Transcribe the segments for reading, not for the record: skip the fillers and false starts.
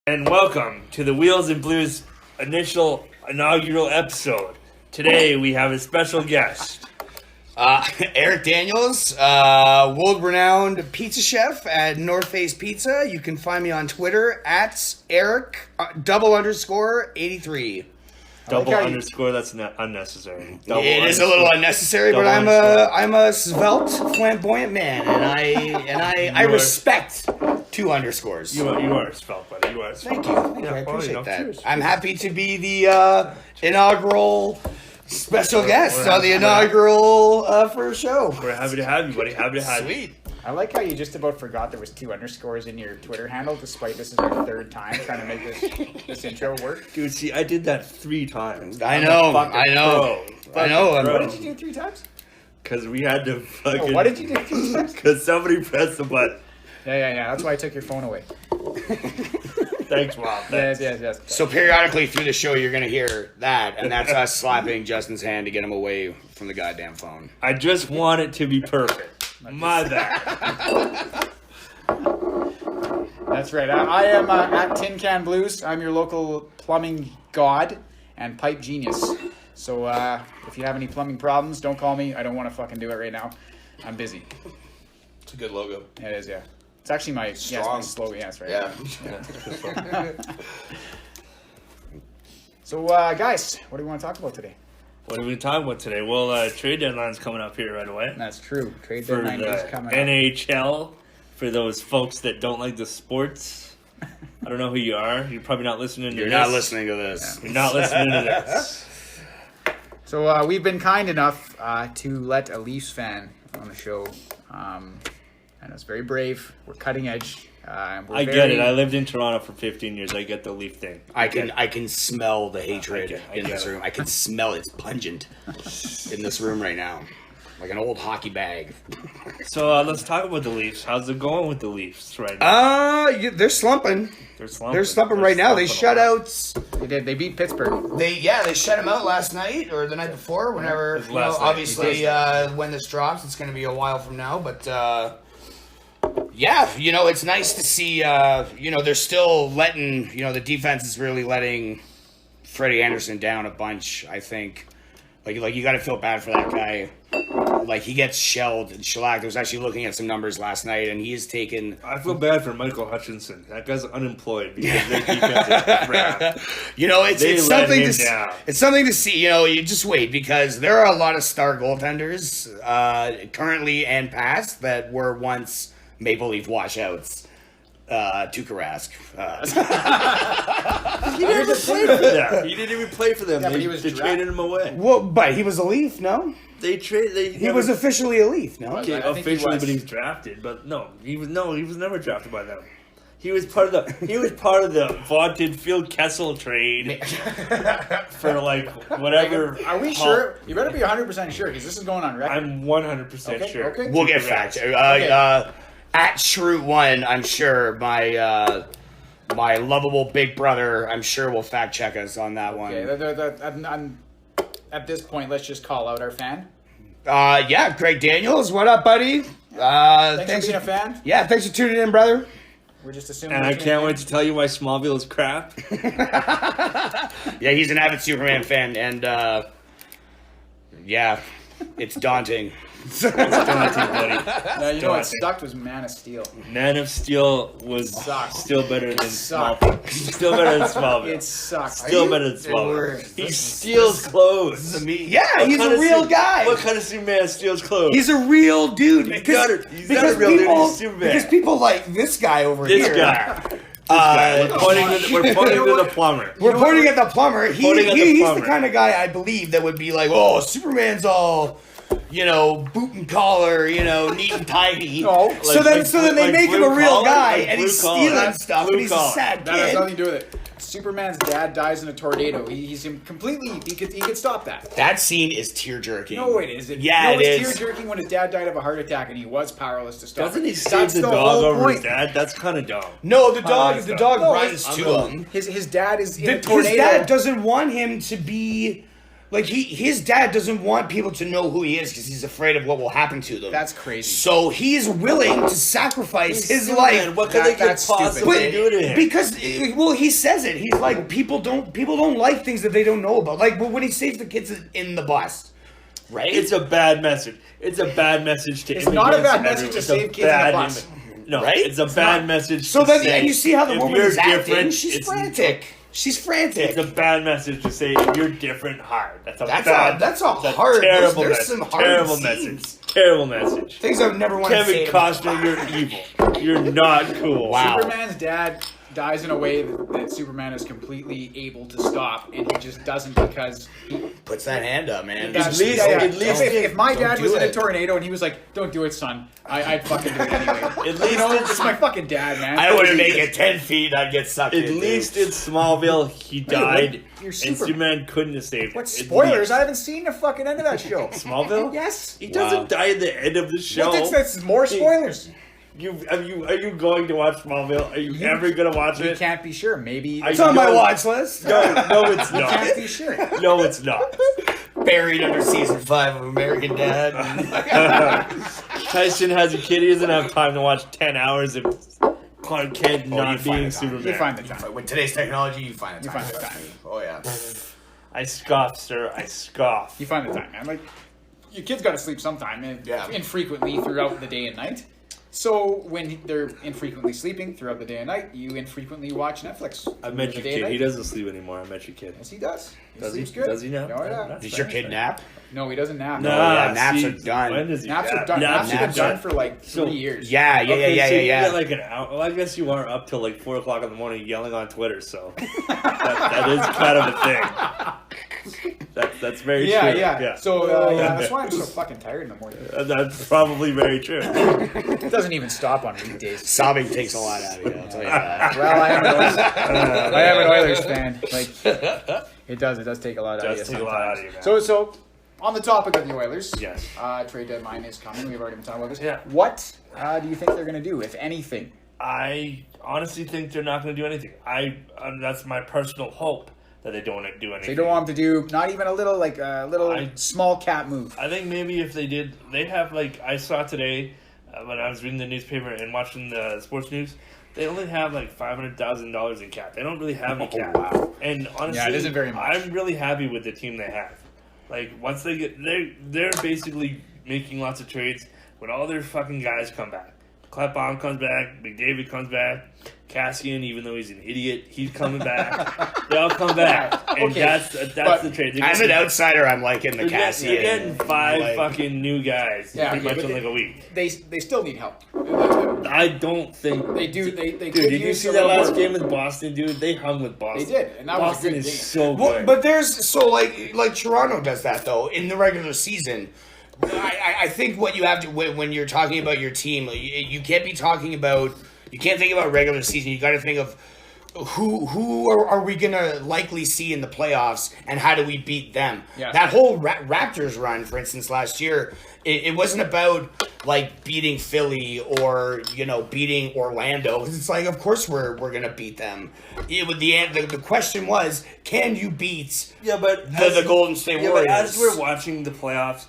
And welcome to the Wheels and Blues inaugural episode. Today we have a special guest. Eric Daniels, world-renowned pizza chef at North Face Pizza. You can find me on Twitter at Eric _83. Underscore, that's not unnecessary. It is a little unnecessary, but I'm a svelte, flamboyant man, and I respect 2 underscores. You are svelte, buddy. You are svelte. Thank you. I appreciate that. Cheers. I'm happy to be the inaugural special guest on the inaugural first show. We're happy to have you, buddy. Happy to have you. Sweet. I like how you just about forgot there was 2 underscores in your Twitter handle, despite this is our 3rd time trying to make this intro work. Dude, see, I did that 3 times. I know. What did you do 3 times? Because we had to fucking... what did you do 3 times? Because somebody pressed the button. Yeah. That's why I took your phone away. Thanks, Bob. Thanks. Yes. So periodically through the show, you're going to hear that, and that's us slapping Justin's hand to get him away from the goddamn phone. I just want it to be perfect. My bad. That's right. I am at Tin Can Blues. I'm your local plumbing god and pipe genius. So if you have any plumbing problems, don't call me. I don't want to fucking do it right now. I'm busy. It's a good logo. It is, yeah. It's actually my slogan. Yeah, that's right. Yeah. So, guys, what do we want to talk about today? What are we talking about today? Well, trade deadline's coming up here right away. That's true. Trade For deadline the is coming up. NHL, for those folks that don't like the sports. I don't know who you are. You're probably not listening to this. You're not listening to this. You're not listening to this. So we've been kind enough to let a Leafs fan on the show. And it's very brave. We're cutting edge. I get it. I lived in Toronto for 15 years. I get the Leaf thing. I can smell the hatred in this it. room. I can smell it. It's pungent in this room right now. Like an old hockey bag. So let's talk about the Leafs. How's it going with the Leafs right now? They're slumping. They're slumping right now. They shut out. They did. They beat Pittsburgh. They shut them out last night or the night before. Whenever obviously when this drops, it's going to be a while from now. But yeah, it's nice to see. They're still letting. The defense is really letting Freddie Anderson down a bunch. I think. Like you got to feel bad for that guy. Like he gets shelled and shellacked. I was actually looking at some numbers last night, and he has taken. I feel bad for Michael Hutchinson. That guy's unemployed because their defense is crap. It's something to down. It's something to see. You just wait because there are a lot of star goaltenders currently and past that were once Maple Leaf washouts. Tuukka Rask. He never played for them. He didn't even play for them. Yeah, they traded him away. Well, but he was a Leaf, no? He was officially a Leaf, no? Okay, officially, but he's drafted. But he was never drafted by them. He was part of the vaunted Phil Kessel trade for whatever. Are we sure? You better be 100% sure because this is going on record. I'm 100% sure. Okay. We'll get facts. At Shroot1, I'm sure my lovable big brother, I'm sure will fact check us on that one. Okay, at this point, let's just call out our fan. Greg Daniels, what up, buddy? Thanks for being a fan. Yeah, thanks for tuning in, brother. We're just assuming. And I can't wait to tell you why Smallville is crap. Yeah, he's an avid Superman fan, and it's daunting. It's daunting, buddy. What sucked was Man of Steel. Man of Steel was still better than Smallville. Still better than Smallville. It sucked. Still better than Smallville. He steals clothes. Yeah, he's a real guy. What kind of Superman steals clothes? He's a real dude. He's not a real dude. He's Superman. Because people like this guy over here. This guy. We're pointing to the plumber. We're pointing at the plumber. He's the kind of guy I believe that would be like, oh, Superman's all, boot and collar, neat and tidy. No. So then they make him a real guy, and he's stealing stuff, and he's a sad kid. That has nothing to do with it. Superman's dad dies in a tornado. He's completely. He could stop that. That scene is tear jerking. No, it isn't. Yeah, it is. Tear jerking when his dad died of a heart attack, and he was powerless to stop. Doesn't he save the dog over his dad? That's kind of dumb. No, the dog runs to him. His dad is in a tornado. His dad doesn't want him to be Like his dad doesn't want people to know who he is because he's afraid of what will happen to them. That's crazy. So he is willing to sacrifice his life. What could they could that's possibly do to him? Because he says it. He's like people don't like things that they don't know about. Like when he saves the kids in the bus, right? It's a bad message. It's a bad message to. It's not a bad immigrants message to It's save a kids in a bad bus. No, Right? it's a bad message. So to then, say, and you see how the if woman you're is acting. different, She's it's- frantic. She's frantic. It's a bad message to say if you're different, hide. That's a hard. terrible There's message. some hard Terrible scenes. message. Terrible message. Things I've never wanted to say. Kevin Costner, you're evil. You're not cool. Wow. Superman's dad dies in a way that Superman is completely able to stop, and he just doesn't because Puts that hand up, man. At least if my dad was in a tornado and he was like, "Don't do it, son," I'd fucking do it anyway. At least it's my fucking dad, man. I wouldn't make it 10 feet. I'd get sucked At in. least in Smallville, he died, You're and super- Superman couldn't have saved him. What At spoilers? least. I haven't seen the fucking end of that show. Smallville? Yes. He doesn't die at the end of the show. That's more spoilers. Are you going to watch Smallville? Are you ever going to watch You it? can't be sure. Maybe It's on my watch list. No, it's you not. can't be sure. No, it's not. Buried under season 5 of American Dad. Tyson has a kid. He doesn't have time to watch 10 hours of Clark Kent you not find being the time. Superman. You find the time. With today's technology, you find the time. find the time. Oh, yeah. I scoff, sir. I scoff. You find the time, man. Like, your kids got to sleep sometime, and Yeah. infrequently throughout the day and night. So when they're infrequently sleeping throughout the day and night, you infrequently watch Netflix. I met through your the day and kid. He night. doesn't sleep anymore. I met your kid. Yes, he does. He Does he? sleeps good. Does he now? Oh, yeah. That's Does your fair. kid nap? No, he doesn't nap. yeah, naps are done. When does he Naps nap? are done. Naps have been done are- for like 3 So- years. Yeah. So you yeah. get like an hour. Well, I guess you are up till like 4 o'clock in the morning yelling on Twitter. So that is kind of a thing. That's very Yeah, true. yeah. So that's why I'm so fucking tired in the morning. That's probably very true. It doesn't even stop on weekdays. Sobbing takes a lot out of you, I'll tell you that. Well, I am an Oilers fan. Like, it does take a lot out of you. Does take a lot out of you, man. So on the topic of the Oilers, Yes. trade deadline is coming. We've already been talking about this. Yeah. What do you think they're going to do, if anything? I honestly think they're not going to do anything. That's my personal hope that they don't do anything. They don't want them to do not even a little small cap move. I think maybe if they did, they have like I saw today when I was reading the newspaper and watching the sports news. They only have like $500,000 in cap. They don't really have any cap. Wow. And honestly, Yeah, it isn't very much. I'm really happy with the team they have. Like once they get, they're basically making lots of trades when all their fucking guys come back. Clapbaum comes back, McDavid comes back, Cassian, even though he's an idiot, he's coming back. They all come back, and Okay, that's but the trade. As an outsider, I'm liking the Cassian. You're getting 5 Like- fucking new guys pretty much but in like a week. They still need help. I don't think They do. They Dude, could did you use see a that little last more- game with Boston, dude? They hung with Boston. They did, and that was a Boston good is game. so Well, good. but there's so like Toronto does that though in the regular season. I think what you have to when you're talking about your team, you can't be talking about you can't think about regular season. You got to think of who are we gonna likely see in the playoffs and how do we beat them? Yeah. That whole Raptors run, for instance, last year, it wasn't about like beating Philly or beating Orlando. It's like, of course we're gonna beat them. The question was, can you beat but the Golden State Warriors? But as we're watching the playoffs,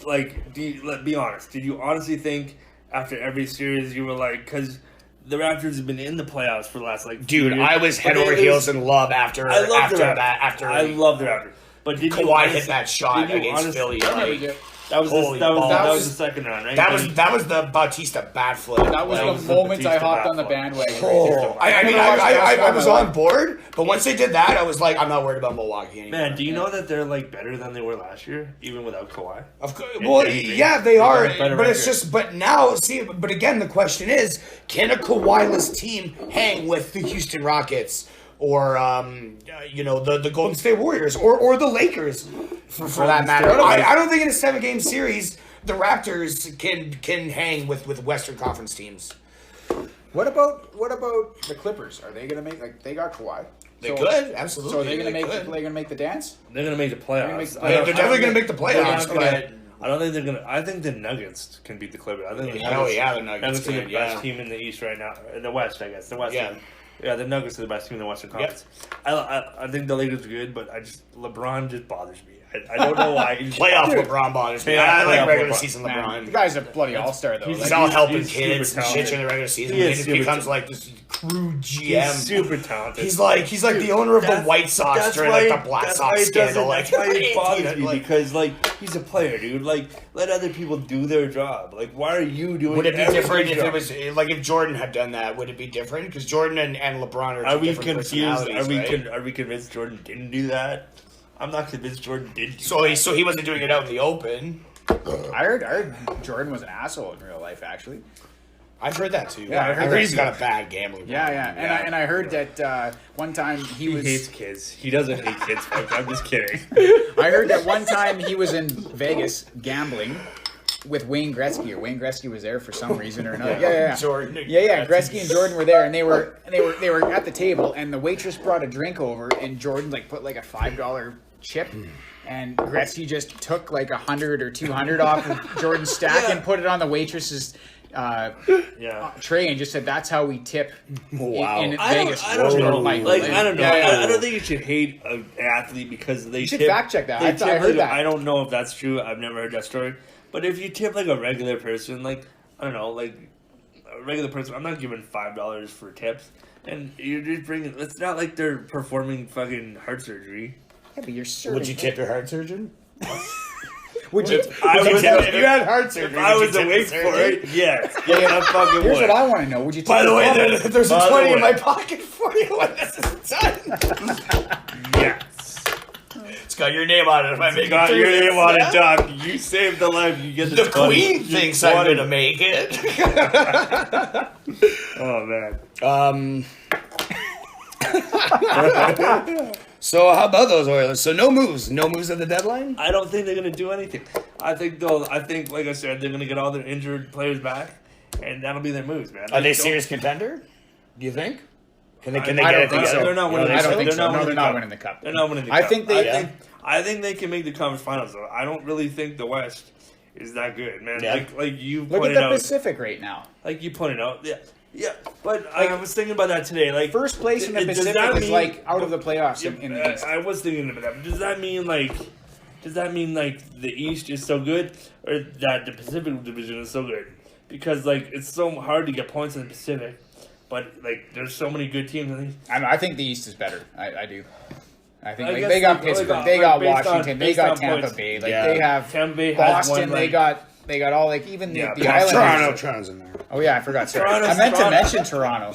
like, be honest. Did you honestly think after every series you were like, because the Raptors have been in the playoffs for the last like few Dude, years, I was head but over they heels lose- in love after I love the Raptors. after I love the Raptors. But did you Kawhi honestly- hit that shot did you against honestly- Philly. Like, That was Holy that balls. was the second round, right? that was the Bautista bat flip. That was That the was the moment I Batista hopped on the backflip. bandwagon. Oh, I mean, never watched I basketball was in my on life. board, but once they did that, I was like, I'm not worried about Milwaukee anymore. Man, do you know that they're like better than they were last year, even without Kawhi? Of course, well, anything. yeah, they are, have a better but it's record. just, but now, see, but again, the question is, can a Kawhi-less team hang with the Houston Rockets or, the Golden State Warriors or the Lakers, for that matter? I don't think in a 7-game series, the Raptors can hang with Western Conference teams. What about the Clippers? Are they gonna make they got Kawhi? They could, absolutely. So are they gonna They make could. the make the dance? They're gonna make the playoffs. They're definitely gonna make the playoffs, They're not but- I don't think they're gonna. I think the Nuggets can beat the Clippers. I think the Oh, Nuggets. yeah, the Nuggets are the could, best yeah. team in the East right now. In the West, I guess. The West. Yeah. Yeah, the Nuggets are the best team in the Western Conference. I think the Lakers are good, but LeBron just bothers me. I don't know why. Playoff LeBron bothers me. Yeah, I like playoff regular LeBron. season Man, LeBron. the guy's a bloody all-star, though. He's Like, all helping he's kids super and shit talented. during the regular season. He He is just super becomes talented. like this crude GM. He's super talented. He's like the owner of the That's- White Sox that's during why- like the Black that's why Sox it doesn't- scandal. Like, That's why it bothers me like, because he's a player, dude. Let other people do their job. Why are you doing? would it be everybody's different if job? it was like if Jordan had done that? Would it be different? Because Jordan and LeBron are two Are we different confused? personalities, right? Are we convinced Jordan didn't do that? I'm not convinced Jordan did. Do So that. he wasn't doing it out in the open. I heard Jordan was an asshole in real life, actually. I've heard that too. Yeah, I heard I heard that he's too. got a bad gambling. Yeah. And I heard that one time he He was. hates kids. He doesn't hate kids, folks. I'm just kidding. I heard that one time he was in Vegas gambling with Wayne Gretzky, or Wayne Gretzky was there for some reason or another. Yeah. Jordan. Yeah. Gretzky and Jordan were there, and they were at the table, and the waitress brought a drink over, and Jordan put a $5 chip, and Gretzky just took $100 or $200 off of Jordan's stack and put it on the waitress's Yeah. tray, and just said, "That's how we tip Wow. in I Vegas." don't know. Like, I don't know. yeah. I don't think you should hate an athlete because they should tip. fact check that. they I tip heard that. I don't know if that's true. I've never heard that story. But if you tip a regular person, I don't know, a regular person, I'm not giving $5 for tips. And you're just bringing. It's not like they're performing fucking heart surgery. Yeah, but you're serving. Would you tip your heart surgeon? Would you? If you had heart surgery, If I would was you tip awake the for surgeon? it, yes. I fucking Here's would. what I want to know. Would you? By the way, there's a By the 20 in way. my pocket for you when this is done. Yes. It's got your name on it. If I make Got it your through name this. on it, Doc. You saved the life. You get the, The 20. Queen You thinks I'm wanted- gonna make it. Oh man. So how about those Oilers? So no moves at the deadline. I don't think they're gonna do anything. I think, like I said, they're gonna get all their injured players back, and that'll be their moves, man. Are they don't- serious contender? Do you think? Can they I get don't it think so. together? They're not winning. I don't They're think so. not No, winning they're the not cup. winning the cup. They're not winning the I cup. think they- I think they can make the conference finals though. I don't really think the West is that good, man. Yeah. Like you Look at pointed the out. Pacific right now. Like you pointed out. Yeah. But I was thinking about that today. Like First place in the does Pacific that is mean- out of the playoffs in the East. I was thinking about that. Does that mean the East is so good, or that the Pacific Division is so good? Because it's so hard to get points in the Pacific, but there's so many good teams. I think the East is better. I do. I think I guess they got like Pittsburgh, they got based on- Washington, they based got on Tampa points. Bay. Yeah. They have Tampa Bay has Boston. one, They got all even Yeah, the Islanders. Toronto's in there. Oh yeah, I forgot. Sorry, Toronto's- I meant to Toronto- mention Toronto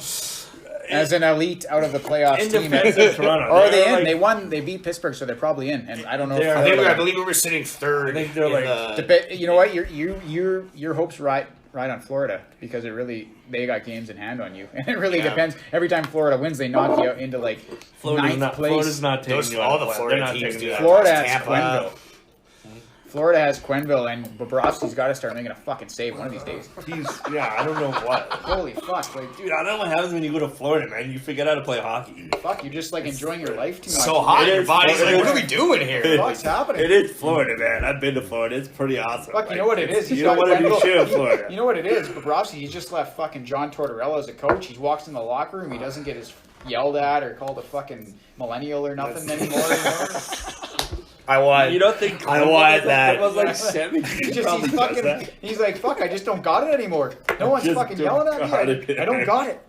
as an elite out of the playoffs In team. defense of Toronto, Or are they they're in? They won. They beat Pittsburgh, so they're probably in. And I don't know. They're- if I believe we were sitting third. I think they're in like- the- You know what? Your hopes ride on Florida because they got games in hand on you, and it really Yeah. depends. Every time Florida wins, they knock you out into Florida's ninth place. Florida's not taking Those- you out all of the play. Florida They're not teams taking do you that. out. Florida has Tampa. Quenneville. Florida has Quenneville, and Bobrovsky's got to start making a fucking save one of these days. I don't know what. Holy fuck! Dude, I don't know what happens when you go to Florida, man. You forget how to play hockey. Fuck, you're just enjoying your life too much. so hot. It Your is- body's it like, is- what are we doing here? What's happening? It is Florida, man. I've been to Florida. It's pretty awesome. Fuck, you know what it is? He's You don't got want to be Quenneville. shit in Florida. You know what it is? Bobrovsky, he just left fucking John Tortorella as a coach. He walks in the locker room. He doesn't get his yelled at or called a fucking millennial or nothing anymore. I want. You don't think I want that. It was like 70. He's like, fuck, I just don't got it anymore. No one's Just fucking don't yelling at got me. it. I don't got it.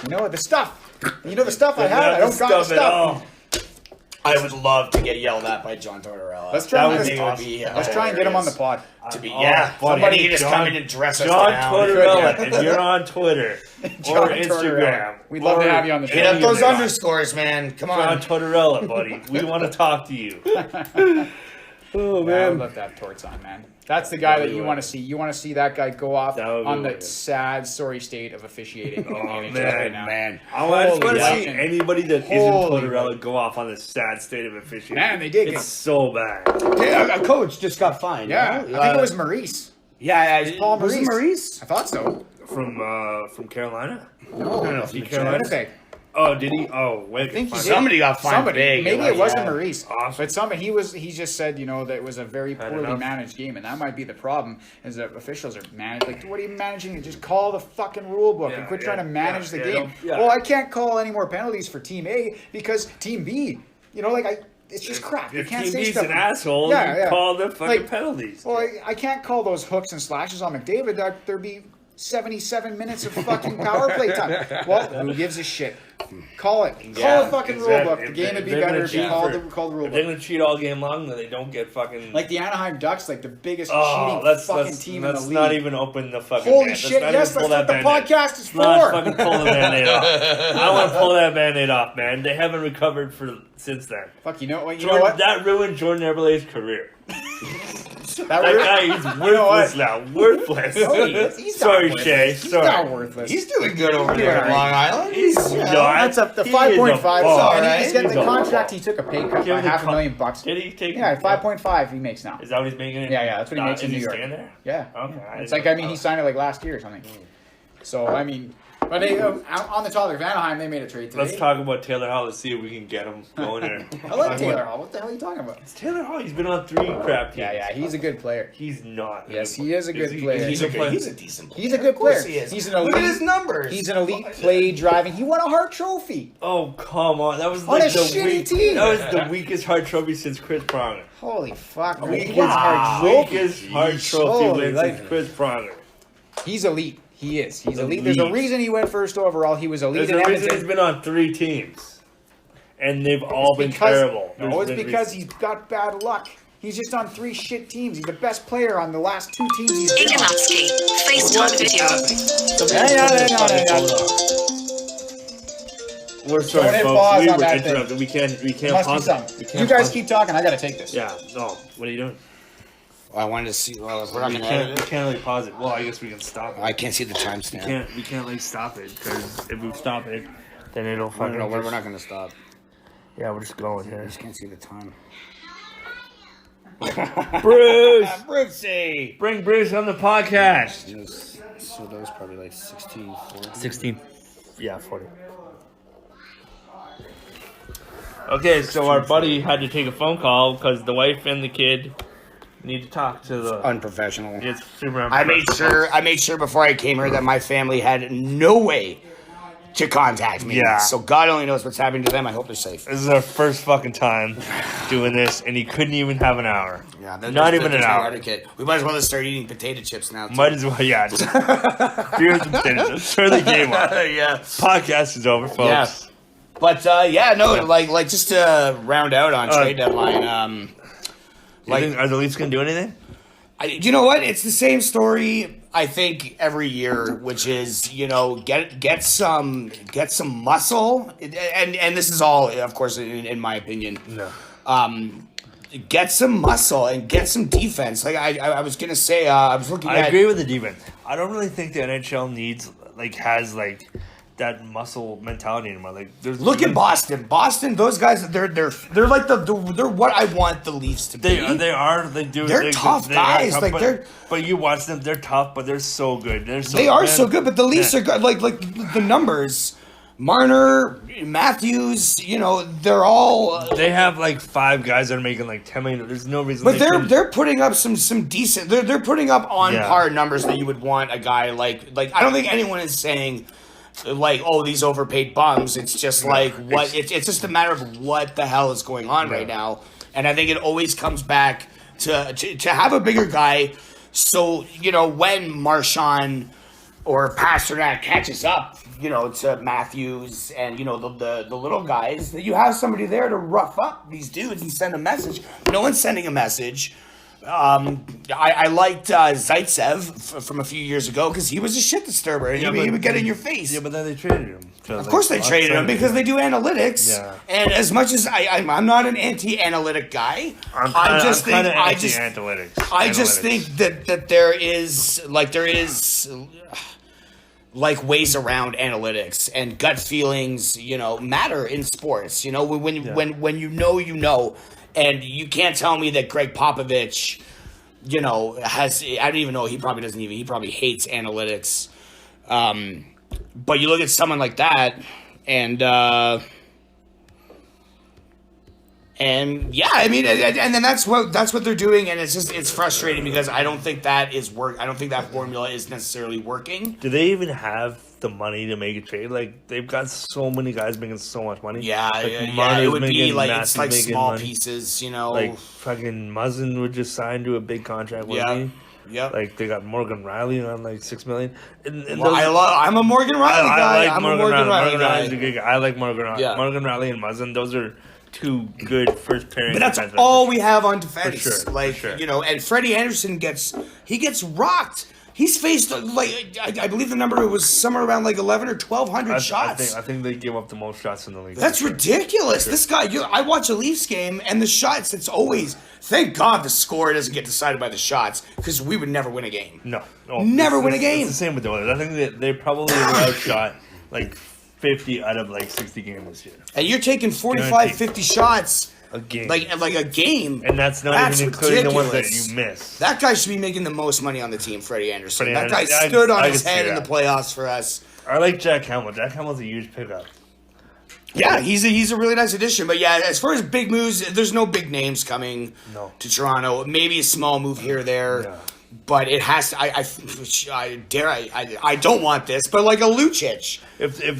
You know the stuff. You know the stuff I had. I don't got the at stuff. all. I would love to get yelled at by John Tortorella. Let's try That and would get be him- awesome. Let's try and get him on the pod. To be, Oh, yeah, buddy, somebody can just John- come in and dress us John down. Tortorella, if you're on Twitter John or Tortorella. Instagram, We'd love to or have you on the show. Hit up those John underscores, man. Come John on. Tortorella, buddy. We want to talk to you. Oh Yeah, I would man. love to have Torts on, man. That's the guy that you would. want to see. You want to see that guy go off That would be on the wicked. sad, sorry state of officiating in the NHL man, right now. Man. I just want to Holy see shit. anybody that isn't Holy Tortorella go off on this sad state of officiating. Man, they did It's get- so bad. Yeah, a coach just got fined. Yeah, you know? I think it was Maurice. Yeah, Paul was it Maurice. Maurice? I thought so. From Carolina? No, From Carolina? Winnipeg. Oh, did he? Oh, wait. I think he did. Somebody got fined big. Maybe it wasn't Yeah. Maurice. Awesome. But he just said, that it was a very poorly enough. managed game, and that might be the problem, is that officials are managed. Like, what are you managing? Just call the fucking rule book and quit trying to manage the game. Well, I can't call any more penalties for Team A because Team B, it's just crap. You If can't Team say B's stuff. an asshole, you call the fucking penalties. Well, I can't call those hooks and slashes on McDavid. There'd be 77 minutes of fucking power play time. Well, who gives a shit? Call it. Call the fucking rule book. The game would be better if you called the rule If they're book. going to cheat all game long, then they don't get fucking... Like the Anaheim Ducks, like the biggest Oh, cheating fucking team in the let's league. not even open the fucking... Holy Let's shit, not yes, even that's pull what the that Band-Aid. podcast is Let's for. fucking pull the Band-Aid off. I want to pull that Band-Aid off, man. They haven't recovered since then. Fuck, you know what? That ruined Jordan Eberle's career. That guy is worthless now. Worthless. He's Sorry, not worthless. Shay. He's Sorry. not worthless. He's doing good over there in Long Island. He's That's up the he 5.5. is a bum. And he's getting He's the a contract. bum. He took a pay cut by Give him the $500,000. Did he take? Yeah, 5.5 he makes now. Is that what he's making? Yeah, that's what he makes in is New he York. staying there? Yeah. Okay. It's like, he signed it like last year or something. So, but on the topic of Anaheim, they made a trade today. Let's talk about Taylor Hall. Let's see if we can get him going there. I like Taylor Hall. What the hell are you talking about? It's Taylor Hall. He's been on 3 crap teams. Yeah, he's a good player. He's not. Yes, he is a good player. He's a decent player. He's a good Of course player. he is. He's an elite. Look at his numbers. He's an elite play driving. He won a Hart Trophy. Oh, come on. That was On like a shitty team. That was the weakest Hart Trophy since Chris Pronger. Holy fuck! Weakest Hart Trophy. Weakest Hart Trophy Holy win since Chris Pronger. He's elite. He is. He's elite. There's a reason he went first overall. He was elite There's in a reason he's Edmonton. been on 3 teams. And they've all been terrible. No, it's because he's got bad luck. He's just on 3 shit teams. He's the best player on the last 2 teams he's been on. Ignatsky, FaceTime video. Hang on. We're sorry, Don't hit folks. pause We on were that thing. interrupted. We can't Must be pause it. something. We can't You guys pause keep talking. I gotta take this. it. Yeah, no. What are you doing? I wanted to see. Well, if we're not We going to edit can't it. really pause it. Well, I guess we can stop it. I can't see the timestamp. We can't like stop it because if we stop it, then it'll fucking. No, we're not going to stop. Yeah, we're just going I here. just can't see the time. Bruce, Brucey! bring Bruce on the podcast. So that was probably like 16, 40. 16. Yeah, 40. Okay, so our buddy had to take a phone call because the wife and the kid need to talk to the. Unprofessional. It's super. I made sure before I came here that my family had no way to contact me. Yeah. So God only knows what's happening to them. I hope they're safe. This is our first fucking time doing this, and he couldn't even have an hour. Yeah, Not even an hour. Etiquette. We might as well just start eating potato chips now. Too. Might as well, yeah. Beers and potatoes. Turn the game on. Yeah. Podcast is over, folks. Yeah. But like just to round out on trade deadline. Are the Leafs gonna do anything? You know what? It's the same story. I think every year, which is get some muscle, and this is all, of course, in my opinion. No. Get some muscle and get some defense. Like I was gonna say, I was looking. I agree with the defense. I don't really think the NHL has that muscle mentality anymore. Like, Look at Boston. Boston, those guys, they're like they're what I want the Leafs to be. They're tough guys. Tough, Like, but you watch them. They're tough, but they're so good. They are so good. But the Leafs are good. Like the numbers. Marner, Matthews, they're all. They have like 5 guys that are making like 10 million. There's no reason. But they're putting up some decent. They're putting up on par numbers that you would want a guy like. I don't think anyone is saying, like, oh, these overpaid bums. It's just like what it's just a matter of what the hell is going on right now. And I think it always comes back to have a bigger guy. So when Marchand or Pasternak catches up, to Matthews and the little guys, that you have somebody there to rough up these dudes and send a message. No one's sending a message. I liked Zaitsev from a few years ago because he was a shit disturber and he would get in your face. Yeah, but then they traded him. Of course they traded him because they do analytics. Yeah. And as much as I'm not an anti-analytic guy, I just think that there is ways around analytics and gut feelings, matter in sports. When you know, and you can't tell me that Greg Popovich, has, I don't even know, he probably hates analytics. But you look at someone like that, And yeah, I mean, and then that's what they're doing, and it's frustrating because I don't think that is work. I don't think that formula is necessarily working. Do they even have the money to make a trade? Like, they've got so many guys making so much money. Yeah, like, it would be like Matthew's it's like making small money. pieces, you know. Like fucking Muzzin would just sign to a big contract with me. Yeah. Like they got Morgan Riley on like $6 million. And Well, I'm a Morgan Riley guy. I like I'm a Morgan Riley guy. Riley's a good guy. I like Morgan Riley. Yeah. Morgan Riley and Muzzin, those are two good first pairing. But that's defensemen. all we have on defense. For sure, like, for sure. you know, and Freddie Anderson gets rocked. He's faced like I believe the number was somewhere around like 11 or 1,200 shots. I think they give up the most shots in the league. That's ridiculous. This guy, I watch a Leafs game, and the shots, it's always, thank God the score doesn't get decided by the shots, because we would never win a game. No. Never win a game. It's the same with the Oilers. I think that they probably outshot like 50 out of like 60 games this year. And you're taking 45, Guaranteed. 50 shots. A game. Like a game. And that's not even including the ones that ridiculous. you miss. That guy should be making the most money on the team, Freddie Anderson. Freddie That guy Anderson, stood on I his can see head in the that. playoffs for us. I like Jack Hamill. Jack Hamill's a huge pickup. Yeah, he's a really nice addition. But yeah, as far as big moves, there's no big names coming to Toronto. Maybe a small move here or there. Yeah. But it has to. I don't want this, but like a Lucic,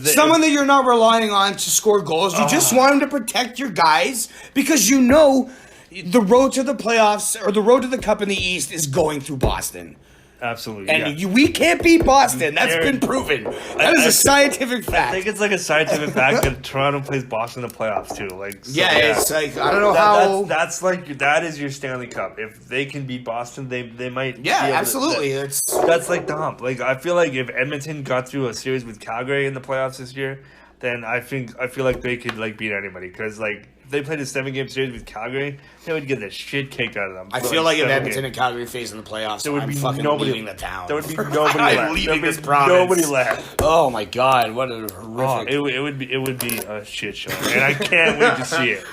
someone that you're not relying on to score goals. You just want him to protect your guys because you know the road to the playoffs or the road to the Cup in the East is going through Boston. Absolutely. And we can't beat Boston. That's been proven. That is a scientific fact. I think it's like a scientific fact that Toronto plays Boston in the playoffs too. Like, so, it's like I don't know how. That's like that is your Stanley Cup. If they can beat Boston, they might. Yeah, be able to- absolutely. That's like the hump. Like I feel like if Edmonton got through a series with Calgary in the playoffs this year, then I feel like they could like beat anybody because like. If they played a 7-game series with Calgary, they would get the shit kicked out of them. I feel like if Edmonton and Calgary face in the playoffs, there would I'm be fucking nobody leaving the town. There would be nobody I'm left. leaving There'd this be province. Nobody left. Oh my god, what a horrific! It would be a shit show, and I can't wait to see it.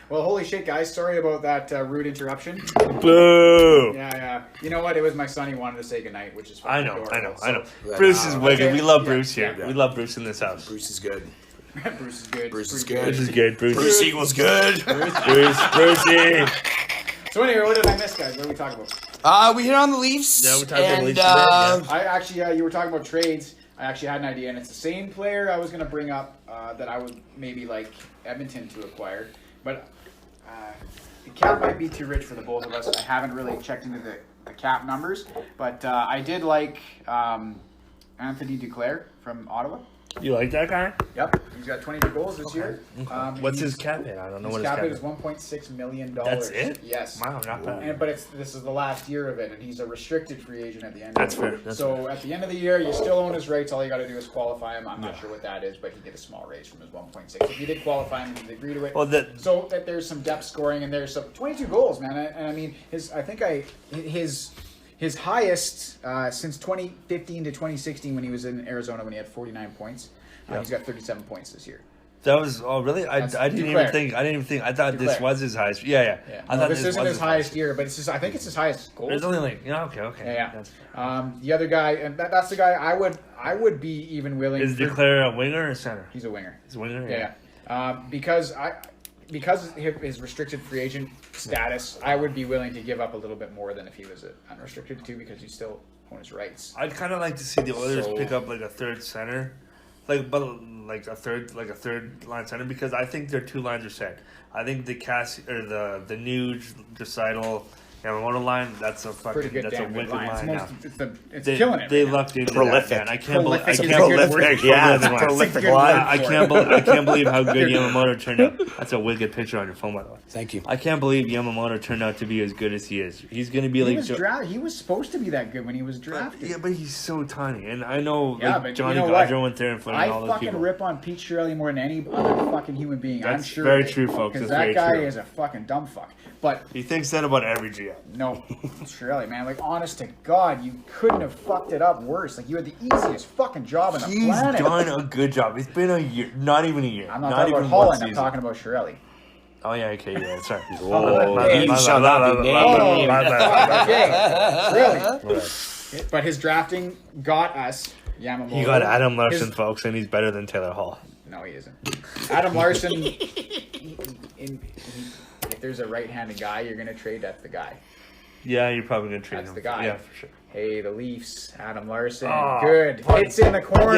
Well, holy shit, guys! Sorry about that rude interruption. Boo! Yeah. You know what? It was my son. He wanted to say goodnight, which is I fucking know. adorable. Yeah, Bruce is wicked. okay. We love Yeah, Bruce here. yeah. We love Bruce in this house. Bruce is good. So, Bruce is good. Bruce is Pretty good. This is good, Bruce. Bruce equals good. Brucey. So anyway, what did I miss, guys? What did we talk about? We hit on the Leafs. Yeah, we talked about the Leafs and, today, I actually, you were talking about trades. I actually had an idea, and it's the same player I was going to bring up that I would maybe like Edmonton to acquire, but the cap might be too rich for the both of us. I haven't really checked into the cap numbers, but I did like Anthony Duclair from Ottawa. You like that guy? Yep, he's got 22 goals this year. What's his cap hit? I don't know what his cap cap hit is. is $1.6 million. That's it? Yes. Wow, not bad. But this is the last year of it, and he's a restricted free agent at the end. That's of it. fair. That's so at the end of the year, you still own his rights. All you got to do is qualify him. I'm not sure what that is, but he get a small raise from his 1.6. If you did qualify him, he'd agree to it. Well, so that there's some depth scoring, and there's some 22 goals, man. And I mean, his highest since 2015 to 2016 when he was in Arizona when he had 49 points. He's got 37 points this year. that was really. I didn't even Duclair. think. I didn't even think. I thought this Duclair. was his highest. Yeah. I thought this isn't was his highest year, but it's just, I think it's his highest goal. There's only like okay. Yeah. That's fair. The other guy, and that's the guy I would be even willing. Is Duclair a winger or center? He's a winger. He's a winger. Yeah. Because of his restricted free agent status, I would be willing to give up a little bit more than if he was unrestricted too, because you still own his rights. I'd kind of like to see the Oilers So- pick up like a third center, like a third line center, because I think their two lines are set. I think the the Nuge, Dreisaitl, Yamamoto line, that's a Pretty fucking good, that's a damn good wicked line now. It's They, killing it. they right now. lucked into Prolific. that, man. I can't believe. I Prolific is can't a good believe. word. Yeah, Prolific line. prolific Good line. word. I can't believe how good Yamamoto turned out. That's a wicked picture on your phone, by the way. Thank you. I can't believe Yamamoto turned out to be as good as he is. He's going to be He was supposed to be that good when he was drafted. Yeah, but he's so tiny, and I know Yeah, like but Johnny you know what? Gaudreau went there and flipped I all those fucking people. rip on Pete Chiarelli more than any other fucking human being. I'm That's sure. very of it, true, folks. Because That's that very guy true. is a fucking dumb fuck. But He thinks that about every GM. no, Chiarelli, man. Like, honest to God, you couldn't have fucked it up worse. Like, you had the easiest fucking job on the He's planet. done a good job. It's been a year, not even a year. I'm not, not talking even about one Holland. I'm season. talking about Chiarelli. Oh yeah, okay, yeah, sorry. You shall not be named. Okay, really. But his drafting got us Yamamoto. He got Adam Larson, His- folks, and he's better than Taylor Hall. No, he isn't. Adam Larson. If there's a right-handed guy, you're gonna trade. That's the guy. Yeah, you're probably gonna trade That's him. the guy. Yeah, for sure. Hey, the Leafs, Adam Larson, Oh, good. but- Hits in the corners.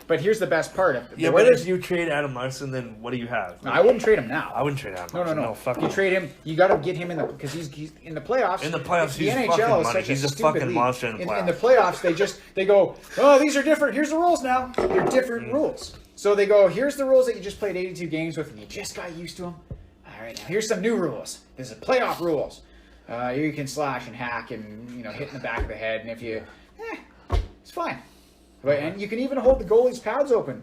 But here's the best part. But if you trade Adam Larson, then what do you have? No, I wouldn't trade him now. I wouldn't trade Adam Larson. No. Fuck You him. trade him. You got to get him in the because he's in the playoffs. In the playoffs, the he's NHL fucking is money. such He's a stupid fucking league. monster in the In the playoffs, they go, oh, these are different. Here's the rules now. They're different rules. So they go, here's the rules that you just played 82 games with, and you just got used to them. All right, now here's some new rules. This is playoff rules. You can slash and hack and hit in the back of the head, and if you, it's fine. But and you can even hold the goalie's pads open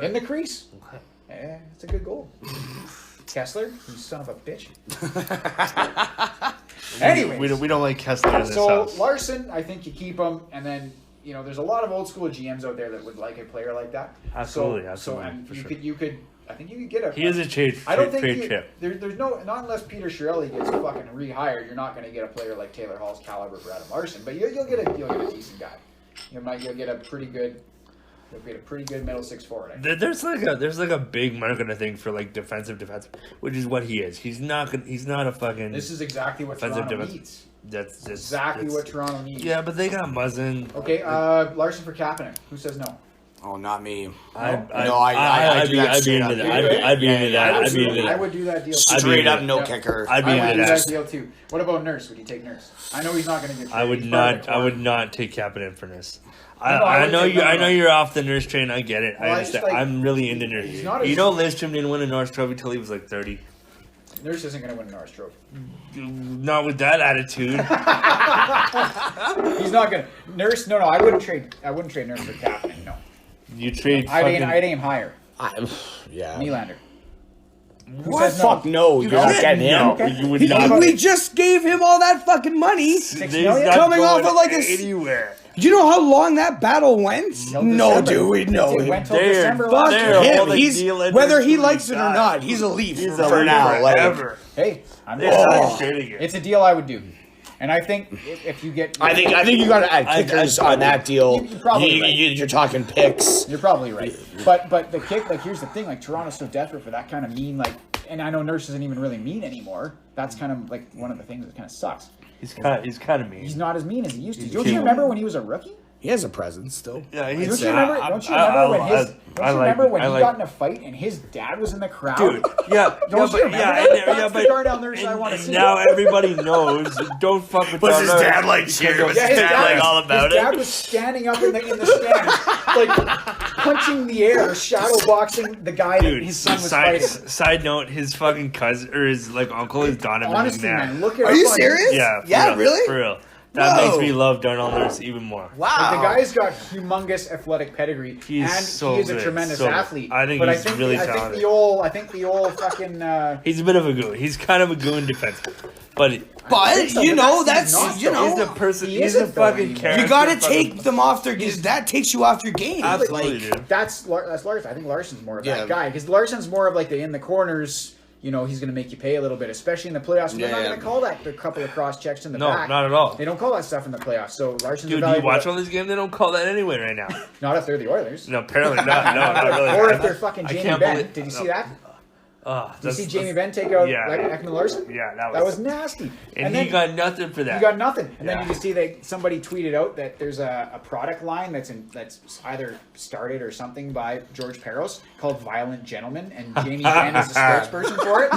in the crease. It's a good goal. Kessler, you son of a bitch. Anyways, we don't like Kessler in this so house. Larson, I think you keep him, and then there's a lot of old school GMs out there that would like a player like that. Absolutely, and for you sure. could. I think you could get a. He is a trade chip. There's not unless Peter Chiarelli gets fucking rehired, you're not going to get a player like Taylor Hall's caliber for Adam Larson, but you'll get a decent guy. You'll get a pretty good middle six forward. I think. There's like a big market, I think, for like defensive, which is what he is. He's not a fucking. This is exactly what defensive Toronto needs. That's Exactly what Toronto needs. Yeah, but they got Muzzin. Okay, Larson for Kapanen. Who says no? Oh, not me. I'd do that straight up. I'd be into that. I would do that deal. Straight up, no Yeah. kicker. I'd be I would into do that. that deal too. What about Nurse? Would you take Nurse? I know he's not going to get. I would not take Kapanen for Nurse. No, I I know wouldn't you. take- I no, know no. you're off the Nurse train. I get it. Well, I I just, understand. like, I'm really into Nurse. he's not as- Lidstrom didn't win a Norris Trophy till he was like 30. Nurse isn't going to win a Norris Trophy. Not with that attitude. He's not going to. Nurse? No. I wouldn't trade Nurse for Kapanen. No. You trade. I'd aim higher. Yeah. Nylander. What? says no? Fuck no. You're not getting him. No, Okay. you would not. We just gave him all that fucking money. $6 He's million? not Coming off going of like anywhere. Do you know how long that battle went? Till No, December. dude, no. It went till They're- December Fuck last they're year. all him. the He's deal enders whether he till likes he it or dies. not, he's a Leaf He's for now. Like, forever. Hey, I'm They're just not saying. trading it. It's a deal I would do. And I think if you get... I think you got to add kickers on that deal. You're probably right. You're talking picks. You're probably right. But the kick, like, here's the thing, like, Toronto's so desperate for that kind of mean, like, and I know Nurse isn't even really mean anymore. That's kind of, like, one of the things that kind of sucks. He's kind of mean. He's not as mean as he used to. He's Don't cute. you remember when he was a rookie? He has a presence still. Yeah, Don't he's. you remember when he like got in a fight and his dad was in the crowd? Dude, yeah, Don't yeah, you but remember yeah, that? and, yeah, That's but the Darnell Nurse I want to and see. now everybody knows. Don't fuck with Was Darnell his dad Nurse like because cheering? of- Was his dad like all about his it? dad was standing up in the stands, like punching the air, shadow boxing the guy that Dude, his son was fighting. side note, his fucking cousin or his like uncle is Donovan Honestly, McNabb. man, look at Are you serious? Yeah, Yeah, really? For real. That Whoa. makes me love Darnell Nurse even more. Wow. The guy's got humongous athletic pedigree, He's and so he is a good, tremendous so good. athlete. I think but he's really I talented. think the old fucking. He's a bit of a goon. He's kind of a goon defenseman, but But so, you but know that's that's not you though. he's know a person. He He's a isn't though fucking anymore. character. you got to from take the- them off their game. That takes you off your game. Absolutely, Like, dude. That's Larson. I think Larson's more of Yeah. that guy because Larson's more of like the in the corners. You know, he's going to make you pay a little bit, especially in the playoffs. They're Yeah, not yeah. going to call that the couple of cross checks in the No, back. not at all. They don't call that stuff in the playoffs. So Larson's Dude, do you valuable. watch all these games? They don't call that anyway right now. Not if they're the Oilers. No, apparently not. No, not really. Or if they're fucking I Jamie can't Benn. believe- Did you no. see that? Did you see Jamie Benn take out Yeah. Ekman Larson? Yeah, That was nasty. And then he got nothing for that. you got nothing. And Yeah. then you see that somebody tweeted out that there's a product line that's either started or something by George Peros called Violent Gentleman, and Jamie Benn is the spokesperson for it.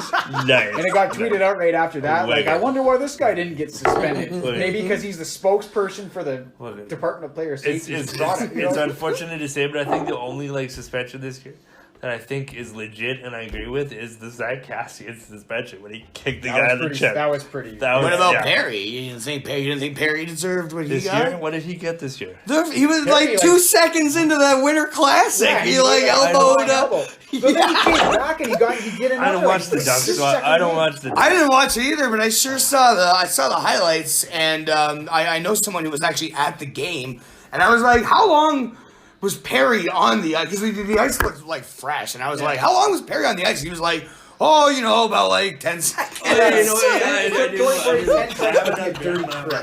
Nice. And it got tweeted out right after that. Like, Wicked. I wonder why this guy didn't get suspended. Wicked. Maybe because he's the spokesperson for the Wicked. Department of Player It's Safety. it's, product, you it's know? unfortunate to say, but I think the only like suspension this year that I think is legit and I agree with is the Zach Cassian suspension when he kicked the guy in the chest. That was pretty. That was- what about yeah. Perry? You didn't think Perry deserved what he This got? year? What did he get this year? He was Perry, like 2 seconds into the Winter Classic. Yeah, he like did that elbowed one up. elbow. But then he came back and he did another. I don't watch the like, Ducks, 6 so I second don't game. watch the. I didn't watch it either, but I sure saw the highlights, and I know someone who was actually at the game, and I was like, how long was Perry on the ice? Because the ice looked like fresh, and I was like, how long was Perry on the ice? He was like, oh, about like 10 seconds. Yeah, you know, yeah, I Don't do. worry, 10 seconds would be a dirty trick.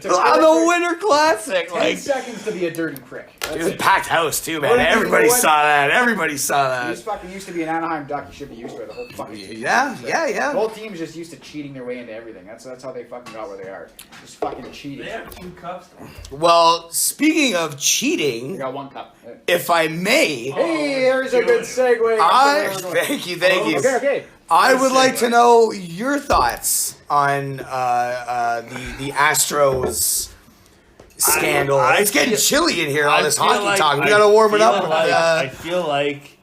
On the Winter Classic. 10 seconds to be a dirty prick. It was a packed house too, man. Everybody saw that. Everybody saw that. He's fucking used to be an Anaheim Duck. You should be used to it. The whole fucking Yeah. The whole team's just used to cheating their way into everything. That's how they fucking got where they are. Just fucking cheating. They have 2 cups. Well, speaking of They cheating, got 1 cup. if I may, Hey, there's a good segue. thank you. Okay. I would like to know your thoughts on the Astros scandal. It's getting chilly in here, all this hockey talk. We gotta warm it up. I feel like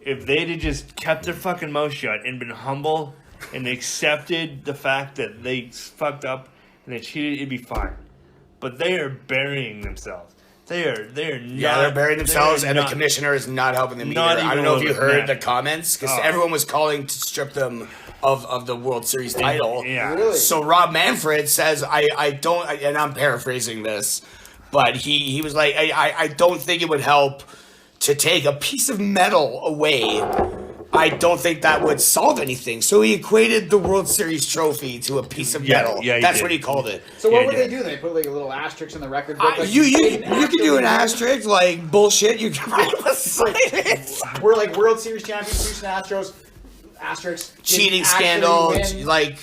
if they'd have just kept their fucking mouth shut and been humble and accepted the fact that they fucked up and they cheated, it'd be fine. But they are burying themselves. They are not. Yeah, they're burying themselves, and the commissioner is not helping them either. I don't know if you heard the comments, because everyone was calling to strip them of the World Series title. Yeah. Really? So Rob Manfred says, I don't, and I'm paraphrasing this, but he was like, I don't think it would help to take a piece of metal away. I don't think that would solve anything. So he equated the World Series trophy to a piece of metal. Yeah, that's what he called it. So what would they do? They put like a little asterisk in the record book. Like, You can do an asterisk, like bullshit. You can write beside it. We're like World Series champions, Houston Astros. Asterisk. Cheating didn't scandal, actually win, like